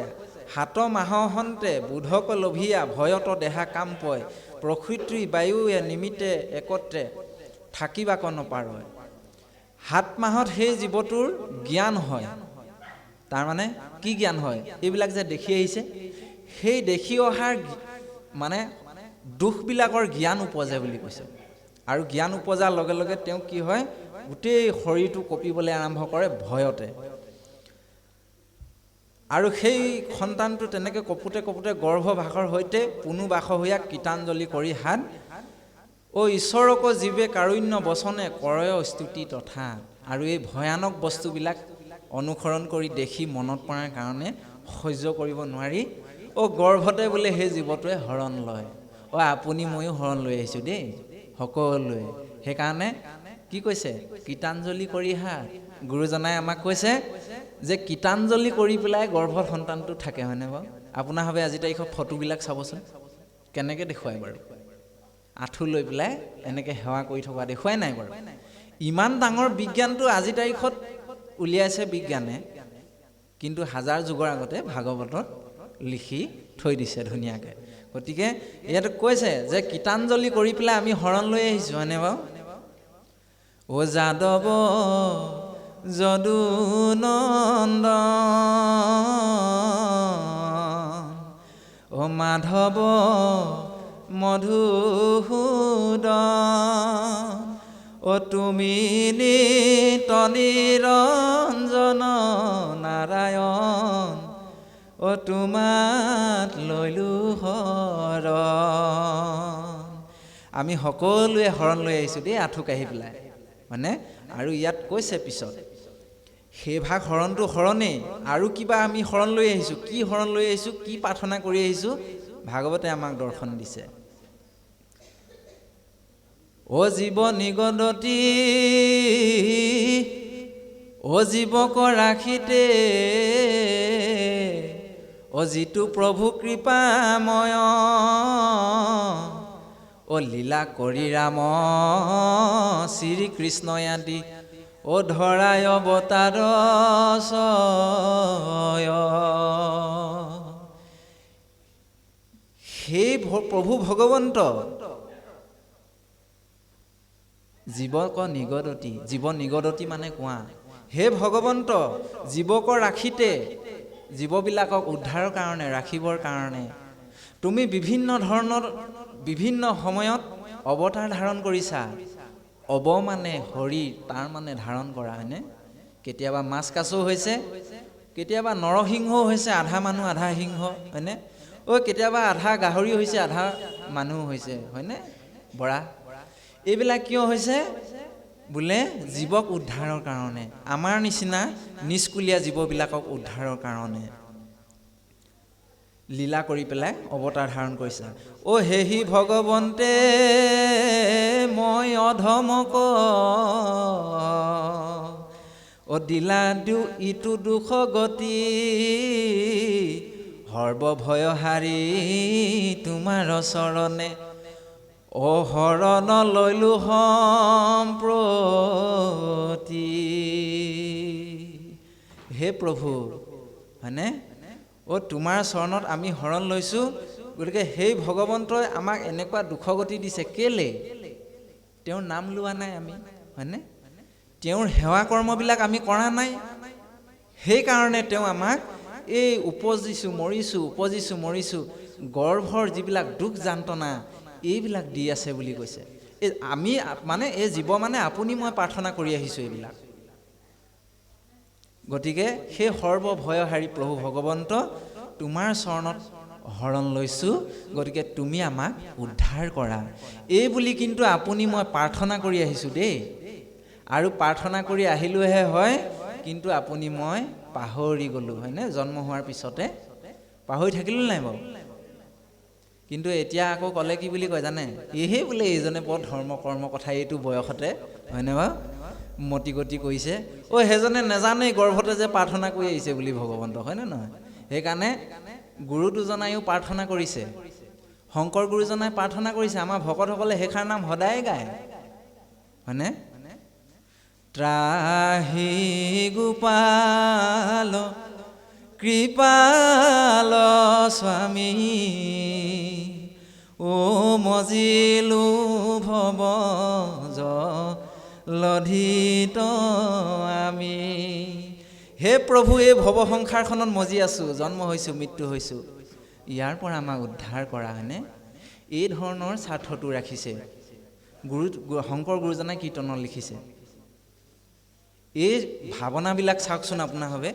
Speaker 1: হাত মাহহন্তে বোধক লভিয়া, ভয়ত দেহা কাম পয়, প্ৰকৃতি বায়ুৱে নিমিতে একত্ৰে, থাকিবাক নপাৰয়। 7 মাহত সেই জীৱটোৰ জ্ঞান হয়। তাৰমানে কি জ্ঞান হয়? এইবিলাক যে দেখি আহিছে, সেই দেখি অহাৰ মানে দুখবিলাকৰ জ্ঞান উপজে বুলি কৈছে। আৰু জ্ঞান উপজাৰ লগে লগে তেওঁ কি হয়, গোটেই শৰীৰটো কঁপিবলৈ আৰম্ভ কৰে ভয়তে। আৰু সেই সন্তানটো তেনেকৈ কঁপোতে কঁপোতে গৰ্ভভাসৰ সৈতে পুনু বাস হৈয়া কীৰ্তাঞ্জলি কৰি হাত, ঈশ্বৰক জীৱে কাৰুণ্য বচনে কৰয় স্তুতি তথা। আৰু এই ভয়ানক বস্তুবিলাক অনুসৰণ কৰি দেখি মনত পৰাৰ কাৰণে সহ্য কৰিব নোৱাৰি, গৰ্ভতে বোলে সেই জীৱটোৱে হৰণ লয়। আপুনি ময়ো হৰণ লৈ আহিছোঁ দেই, সকলোৱে। সেইকাৰণে কি কৈছে, কীৰ্তাঞ্জলি কৰি হাত। গুৰুজনাই আমাক কৈছে যে কীৰ্তাঞ্জলি কৰি পেলাই গৰ্ভত সন্তানটো থাকে, হয়নে বাৰু? আপোনাৰ ভাবে আজি তাৰিখৰ ফটোবিলাক চাবচোন, কেনেকৈ দেখুৱাই বাৰু? আঁঠু লৈ পেলাই এনেকৈ সেৱা কৰি থকা দেখুৱাই নাই বাৰু? ইমান ডাঙৰ বিজ্ঞানটো আজিৰ তাৰিখত উলিয়াইছে বিজ্ঞানে, কিন্তু হাজাৰ যুগৰ আগতে ভাগৱতত লিখি থৈ দিছে ধুনীয়াকৈ। গতিকে ইয়াত কৈছে যে গীতাঞ্জলি কৰি পেলাই আমি শৰণ লৈ আহিছোঁ, হয়নে বাৰু? অ যাদৱ যদুনন্দন অ মাধৱ মধুসূদন অ তুমি নিত নিৰঞ্জন নাৰায়ণ অ তোমাত লৈলো শৰণ। আমি সকলোৱে শৰণ লৈ আহিছোঁ দেই, আঁঠু কাঢ়ি পেলাই, মানে। আৰু ইয়াত কৈছে পিছত সেই ভাগ শৰণটো শৰণেই, আৰু কিবা আমি শৰণ লৈ আহিছোঁ। কি শৰণ লৈ আহিছোঁ, কি প্ৰাৰ্থনা কৰি আহিছোঁ, ভাগৱতে আমাক দৰ্শন দিছে। অ জীৱ নিগদতি অ জীৱক ৰাখিতে অ যিটো প্ৰভু কৃপাময় অ লীলা কৰি ৰাম শ্ৰীকৃষ্ণই আদি অ ধৰাই অৱতাৰ ছয়। সেই প্ৰভু ভগৱন্ত জীৱক নিগদতি, জীৱ নিগদতি মানে কোৱা, হে ভগৱন্ত জীৱক ৰাখিতে, জীৱবিলাকক উদ্ধাৰৰ কাৰণে, ৰাখিবৰ কাৰণে তুমি বিভিন্ন ধৰণৰ বিভিন্ন সময়ত অৱতাৰ ধাৰণ কৰিছা। অৱ মানে হৰি, তাৰ মানে ধাৰণ কৰা, হয়নে? কেতিয়াবা মাছ কাছো হৈছে, কেতিয়াবা নৰসিংহও হৈছে, আধা মানুহ আধা সিংহ, হয়নে? কেতিয়াবা আধা গাহৰি হৈছে, আধা মানুহ হৈছে, হয়নে? বৰা। এইবিলাক কিয় হৈছে? বোলে জীৱক উদ্ধাৰৰ কাৰণে, আমাৰ নিচিনা নিষ্কুলীয়া জীৱবিলাকক উদ্ধাৰৰ কাৰণে লীলা কৰি পেলাই অৱতাৰ ধাৰণ কৰিছে। অ হেহি ভগৱন্তে মই অধমক অ দিলা ইটো দুখ গতি সৰ্বভয় হাৰি তোমাৰ চৰণে অ শৰণ লৈলো সম্প্ৰতি। হে প্ৰভু, হয়নে? অ তোমাৰ চৰণত আমি শৰণ লৈছোঁ। গতিকে সেই ভগৱন্তই আমাক এনেকুৱা দুখগতি দিছে কেলে? তেওঁৰ নাম লোৱা নাই আমি, হয়নে? তেওঁৰ সেৱা কৰ্মবিলাক আমি কৰা নাই, সেইকাৰণে তেওঁ আমাক এই উপজিছোঁ মৰিছোঁ গৰ্ভৰ যিবিলাক দুখ যান্ত্ৰণা এইবিলাক দি আছে বুলি কৈছে। এই আমি মানে এই জীৱ মানে আপুনি মই প্ৰাৰ্থনা কৰি আহিছোঁ এইবিলাক। গতিকে সেই সৰ্বভয়হাৰী প্ৰভু ভগৱন্ত তোমাৰ চৰণত শৰণ লৈছোঁ, গতিকে তুমি আমাক উদ্ধাৰ কৰা, এই বুলি কিন্তু আপুনি মই প্ৰাৰ্থনা কৰি আহিছোঁ দেই। আৰু প্ৰাৰ্থনা কৰি আহিলোহে হয়, কিন্তু আপুনি মই পাহৰি গ'লোঁ, হয়নে? জন্ম হোৱাৰ পিছতে পাহৰি থাকিলোঁ নাই বাৰু? কিন্তু এতিয়া আকৌ ক'লে কি বুলি কয় জানে? এহে বোলে এইজনে বৰ ধৰ্ম কৰ্ম কথা এইটো বয়সতে, হয়নে বাৰু? মতি গতি কৰিছে। সেইজনে নাজানেই গৰ্ভতে যে প্ৰাৰ্থনা কৰি আহিছে বুলি ভগৱন্ত, হয়নে নহয়? সেইকাৰণে গুৰু দুজনায়ো প্ৰাৰ্থনা কৰিছে, শংকৰ গুৰুজনাই প্ৰাৰ্থনা কৰিছে, আমাৰ ভকতসকলে সেইষাৰ নাম সদায় গায়, হয়নে? ত্ৰাহি গোপাল কৃপাল স্বামী ও মজিলো ভৱ জলধিত আমি। হে প্ৰভু, এই ভৱ সংসাৰখনত মজি আছোঁ, জন্ম হৈছোঁ, মৃত্যু হৈছোঁ, ইয়াৰ পৰা আমাক উদ্ধাৰ কৰা, হয়নে? এই ধৰণৰ স্বাৰ্থটো ৰাখিছে শংকৰ গুৰুজনাই কীৰ্তনত লিখিছে। এই ভাৱনাবিলাক চাওকচোন আপোনাৰ হবে,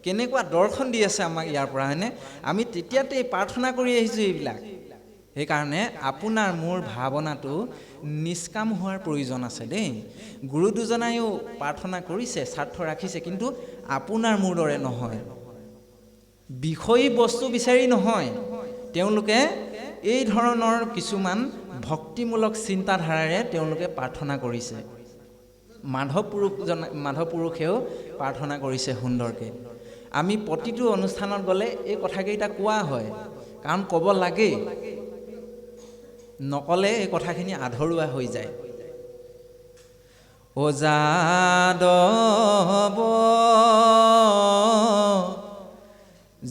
Speaker 1: কেনেকুৱা দৰ্শন দি আছে আমাক ইয়াৰ পৰা, হয়নে? আমি তেতিয়াতে প্ৰাৰ্থনা কৰি আহিছোঁ এইবিলাক। সেইকাৰণে আপোনাৰ মোৰ ভাৱনাটো নিষ্কাম হোৱাৰ প্ৰয়োজন আছে দেই। গুৰু দুজনায়ো প্ৰাৰ্থনা কৰিছে, স্বাৰ্থ ৰাখিছে, কিন্তু আপোনাৰ মোৰ দৰে নহয়, বিষয়ী বস্তু বিচাৰি নহয়। তেওঁলোকে এই ধৰণৰ কিছুমান ভক্তিমূলক চিন্তাধাৰাৰে তেওঁলোকে প্ৰাৰ্থনা কৰিছে। মাধৱ পুৰুষেও প্ৰাৰ্থনা কৰিছে সুন্দৰকৈ। আমি প্ৰতিটো অনুষ্ঠানত গ'লে এই কথাকেইটা কোৱা হয়, কাৰণ ক'ব লাগেই, নক'লে এই কথাখিনি আধৰুৱা হৈ যায়। ও যাদৱ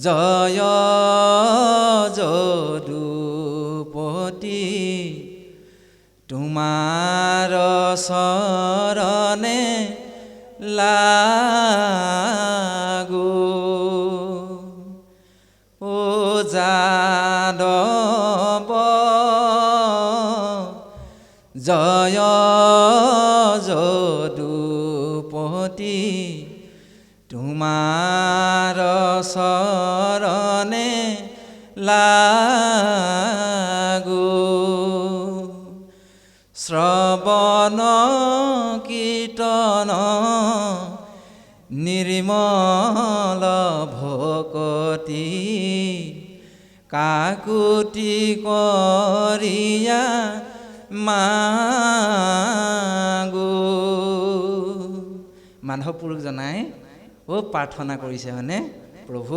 Speaker 1: জয় যদুপতি তোমাৰ চৰণে লাগো ও যাদৱ জয় যদুপতি তোমাৰ চৰণে লাগো শ্ৰৱণ কীৰ্তন নিৰ্মল ভকতি কাকুতি কৰিয়া মাগো মাধৱ পুৰুষ জনাই প্ৰাৰ্থনা কৰিছে হয়নে প্ৰভু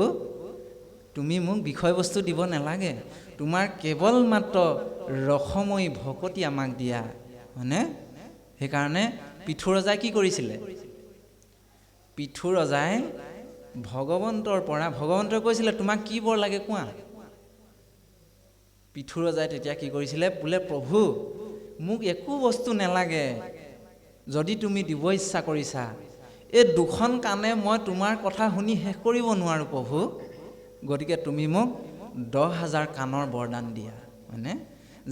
Speaker 1: তুমি মোক বিষয়বস্তু দিব নালাগে তোমাৰ কেৱল মাত্ৰ ৰসময়ী ভকতি আমাক দিয়া হয়নে সেইকাৰণে পৃথু ৰজাই কি কৰিছিলে পৃথু ৰজাই ভগৱন্তৰ পৰা ভগৱন্তই কৈছিলে তোমাক কি বৰ লাগে কোৱা পৃথু ৰজাই তেতিয়া কি কৰিছিলে বোলে প্ৰভু মোক একো বস্তু নালাগে যদি তুমি দিব ইচ্ছা কৰিছা এই দুখন কাণে মই তোমাৰ কথা শুনি শেষ কৰিব নোৱাৰোঁ প্ৰভু গতিকে তুমি মোক 10,000 কাণৰ বৰদান দিয়া হয়নে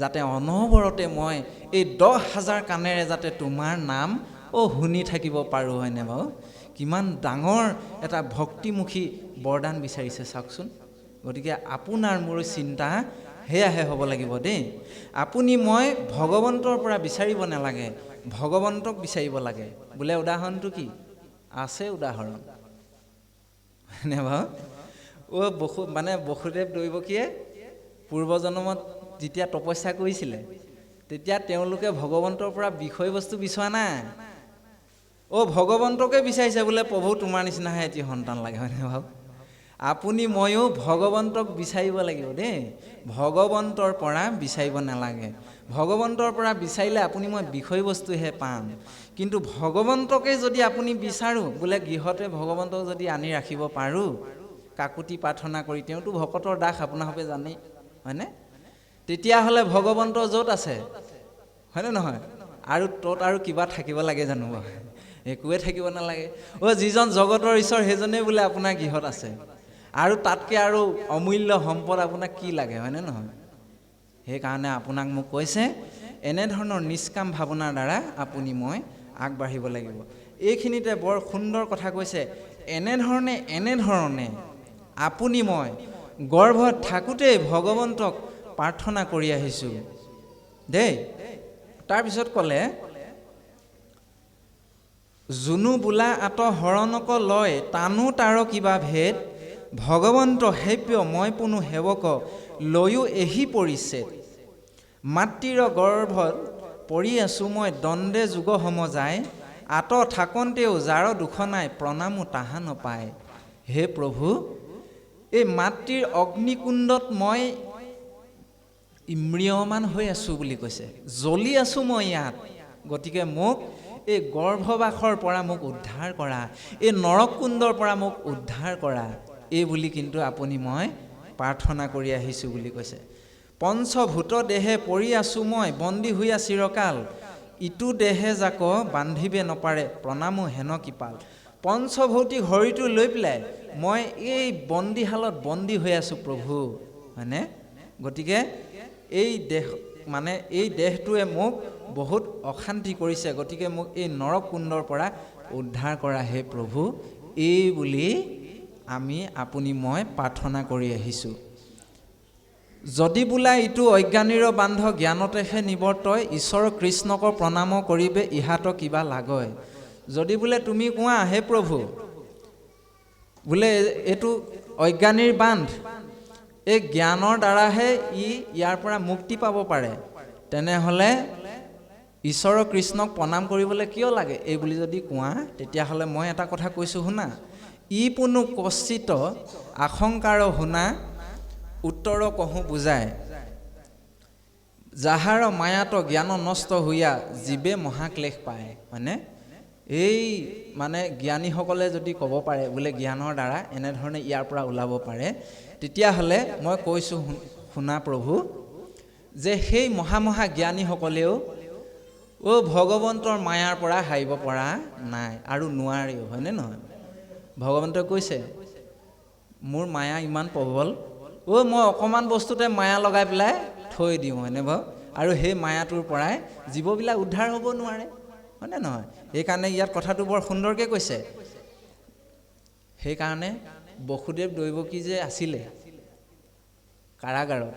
Speaker 1: যাতে অনবৰতে মই এই 10,000 কাণেৰে যাতে তোমাৰ নাম শুনি থাকিব পাৰোঁ হয়নে বাৰু কিমান ডাঙৰ এটা ভক্তিমুখী বৰদান বিচাৰিছে চাওকচোন গতিকে আপোনাৰ মোৰ চিন্তা সেয়াহে হ'ব লাগিব দেই আপুনি মই ভগৱন্তৰ পৰা বিচাৰিব নালাগে ভগৱন্তক বিচাৰিব লাগে বোলে উদাহৰণটো কি আছে উদাহৰণ হয়নে বাৰু বসুদেৱ দৈৱকীয়ে পূৰ্বজন্মত যেতিয়া তপস্যা কৰিছিলে তেতিয়া তেওঁলোকে ভগৱন্তৰ পৰা বিষয়বস্তু বিচৰা নাই ভগৱন্তকে বিচাৰিছে বোলে প্ৰভু তোমাৰ নিচিনাহে এটি সন্তান লাগে হয়নে বাৰু আপুনি ময়ো ভগৱন্তক বিচাৰিব লাগিব দেই ভগৱন্তৰ পৰা বিচাৰিব নালাগে ভগৱন্তৰ পৰা বিচাৰিলে আপুনি মই বিষয়বস্তুহে পাম কিন্তু ভগৱন্তকে যদি আপুনি বিচাৰোঁ বোলে গৃহতে ভগৱন্তক যদি আনি ৰাখিব পাৰোঁ কাকুতি প্ৰাৰ্থনা কৰি তেওঁতো ভকতৰ দাস আপোনালোকে জানেই হয়নে তেতিয়াহ'লে ভগৱন্ত য'ত আছে হয়নে নহয় আৰু ত'ত আৰু কিবা থাকিব লাগে জানো একোৱে থাকিব নালাগে যিজন জগতৰ ঈশ্বৰ সেইজনেই বোলে আপোনাৰ গৃহত আছে আৰু তাতকৈ আৰু অমূল্য সম্পদ আপোনাক কি লাগে হয়নে নহয় সেইকাৰণে আপোনাক মোক কৈছে এনেধৰণৰ নিষ্কাম ভাৱনাৰ দ্বাৰা আপুনি মই আগবাঢ়িব লাগিব এইখিনিতে বৰ সুন্দৰ কথা কৈছে এনেধৰণে আপুনি মই গৰ্ভত থাকোঁতেই ভগৱন্তক প্ৰাৰ্থনা কৰি আহিছোঁ দেই তাৰপিছত ক'লে জুনু বোলা আত হৰণক লয় টানো তাৰ কিবা ভেদ ভগৱন্ত সেব্য মই পুনু সেৱক লৈও এহি পৰিছে মাতৃৰ গৰ্ভত পৰি আছোঁ মই দণ্ডে যুগ সম যায় আত থাকন্তেও যাৰ দুখ নাই প্ৰণামো তাহা নপায় হে প্ৰভু এই মাতৃৰ অগ্নিকুণ্ডত মই ইম্ৰিয়মান হৈ আছোঁ বুলি কৈছে জ্বলি আছোঁ মই ইয়াত গতিকে মোক এই গৰ্ভবাসৰ পৰা মোক উদ্ধাৰ কৰা এই নৰকুণ্ডৰ পৰা মোক উদ্ধাৰ কৰা এই বুলি কিন্তু আপুনি মই প্ৰাৰ্থনা কৰি আহিছোঁ বুলি কৈছে পঞ্চভূত দেহে পৰি আছোঁ মই বন্দী হৈয়া চিৰকাল ইটো দেহে যাক বান্ধিবে নপাৰে প্ৰণামো হেন কৃপাল পঞ্চভৌতিক শৰীৰটো লৈ পেলাই মই এই বন্দীশালত বন্দী হৈ আছোঁ প্ৰভু হয়নে গতিকে এই দেহ এই দেহটোৱে মোক বহুত অশান্তি কৰিছে গতিকে মোক এই নৰকুণ্ডৰ পৰা উদ্ধাৰ কৰা হে প্ৰভু এই বুলি আপুনি মই প্ৰাৰ্থনা কৰি আহিছোঁ যদি বোলা ইটো অজ্ঞানীৰ বান্ধ জ্ঞানতেহে নিৱৰ্তয় ঈশ্বৰ কৃষ্ণক প্ৰণাম কৰিবে ইহাত কিবা লাগয় যদি বোলে তুমি কোৱা হে প্ৰভু বোলে এইটো অজ্ঞানীৰ বান্ধ এই জ্ঞানৰ দ্বাৰাহে ইয়াৰ পৰা মুক্তি পাব পাৰে তেনেহ'লে ঈশ্বৰ কৃষ্ণক প্ৰণাম কৰিবলৈ কিয় লাগে এই বুলি যদি কোৱা তেতিয়াহ'লে মই এটা কথা কৈছোঁ শুনা পুনু কশ্চিত আশংকাৰ শুনা উত্তৰ কহোঁ বুজায় যাহাৰ মায়াত জ্ঞান নষ্ট হৈয়া জীৱে মহাক্লেশ পায় হয়নে এই মানে জ্ঞানীসকলে যদি ক'ব পাৰে বোলে জ্ঞানৰ দ্বাৰা এনেধৰণে ইয়াৰ পৰা ওলাব পাৰে, তেতিয়াহ'লে মই কৈছোঁ শুনা প্ৰভু, যে সেই মহা জ্ঞানীসকলেও ভগৱন্তৰ মায়াৰ পৰা হাৰিব পৰা নাই আৰু নোৱাৰেও, হয়নে নহয়? ভগৱন্তই কৈছে মোৰ মায়া ইমান প্ৰবল, মই অকণমান বস্তুতে মায়া লগাই পেলাই থৈ দিওঁ, হয়নে বাৰু? আৰু সেই মায়াটোৰ পৰাই জীৱবিলাক উদ্ধাৰ হ'ব নোৱাৰে, হয়নে নহয়? সেইকাৰণে ইয়াত কথাটো বৰ সুন্দৰকৈ কৈছে। সেইকাৰণে বসুদেৱ দৈৱকী যে আছিলে কাৰাগাৰত,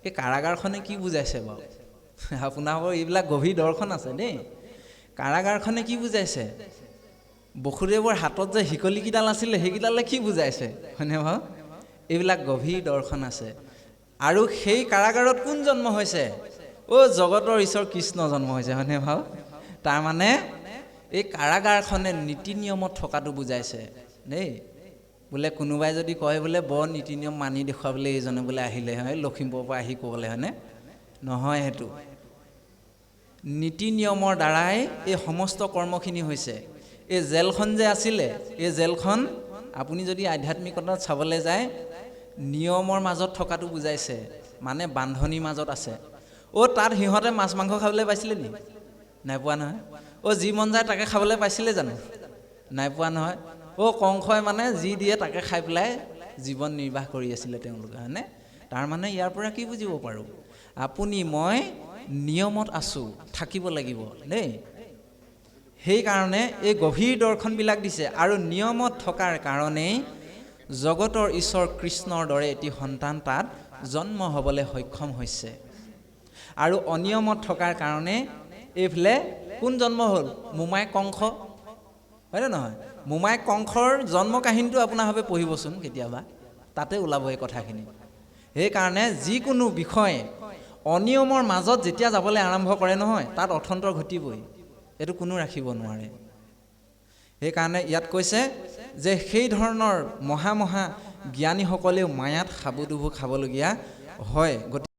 Speaker 1: এই কাৰাগাৰখনে কি বুজাইছে বাৰু? আপোনালোকৰ এইবিলাক গভীৰ দৰ্শন আছে দেই। কাৰাগাৰখনে কি বুজাইছে? বসুদেৱৰ হাতত যে শিকলিকেইডাল আছিলে সেইকেইডালে কি বুজাইছে, হয়নে বাৰু? এইবিলাক গভীৰ দৰ্শন আছে। আৰু সেই কাৰাগাৰত কোন জন্ম হৈছে? জগতৰ ঈশ্বৰ কৃষ্ণ জন্ম হৈছে, হয়নে বাৰু? তাৰমানে এই কাৰাগাৰখনে নীতি নিয়মত থকাটো বুজাইছে দেই। বোলে কোনোবাই যদি কয় বোলে বৰ নীতি নিয়ম মানি দেখুৱাবলৈ এইজনে বোলে আহিলে, হয় লখিমপুৰৰ পৰা আহি ক'বলৈ, হয়নে নহয়? সেইটো নীতি নিয়মৰ দ্বাৰাই এই সমস্ত কৰ্মখিনি হৈছে। এই জেলখন যে আছিলে, এই জেলখন আপুনি যদি আধ্যাত্মিকতাত চাবলৈ যায় নিয়মৰ মাজত থকাটো বুজাইছে, মানে বান্ধনিৰ মাজত আছে। তাত সিহঁতে মাছ মাংস খাবলৈ পাইছিলে নি? নাই পোৱা নহয়। যি মন যায় তাকে খাবলৈ পাইছিলে জানো? নাই পোৱা নহয়। কংসই মানে যি দিয়ে তাকে খাই পেলাই জীৱন নিৰ্বাহ কৰি আছিলে তেওঁলোকে, হয়নে? তাৰমানে ইয়াৰ পৰা কি বুজিব পাৰোঁ? আপুনি মই নিয়মত আছোঁ, থাকিব লাগিব দেই। সেইকাৰণে এই গভীৰ দৰ্শনবিলাক দিছে। আৰু নিয়মত থকাৰ কাৰণেই জগতৰ ঈশ্বৰ কৃষ্ণৰ দৰে এটি সন্তান তাত জন্ম হ'বলৈ সক্ষম হৈছে। আৰু অনিয়মত থকাৰ কাৰণে এইফালে কোন জন্ম হ'ল? মোমায়েক কংস, হয়নে নহয়? মোমায়েক কংসৰ জন্ম কাহিনীটো আপোনাৰভাৱে পঢ়িবচোন কেতিয়াবা, তাতে ওলাব এই কথাখিনি। সেইকাৰণে যিকোনো বিষয়ে অনিয়মৰ মাজত যেতিয়া যাবলৈ আৰম্ভ কৰে নহয়, তাত অথন্তৰ ঘটিবই, এইটো কোনো ৰাখিব নোৱাৰে। সেইকাৰণে ইয়াত কৈছে যে সেই ধৰণৰ মহা জ্ঞানীসকলেও মায়াত সাবুদুবু খাবলগীয়া হয়।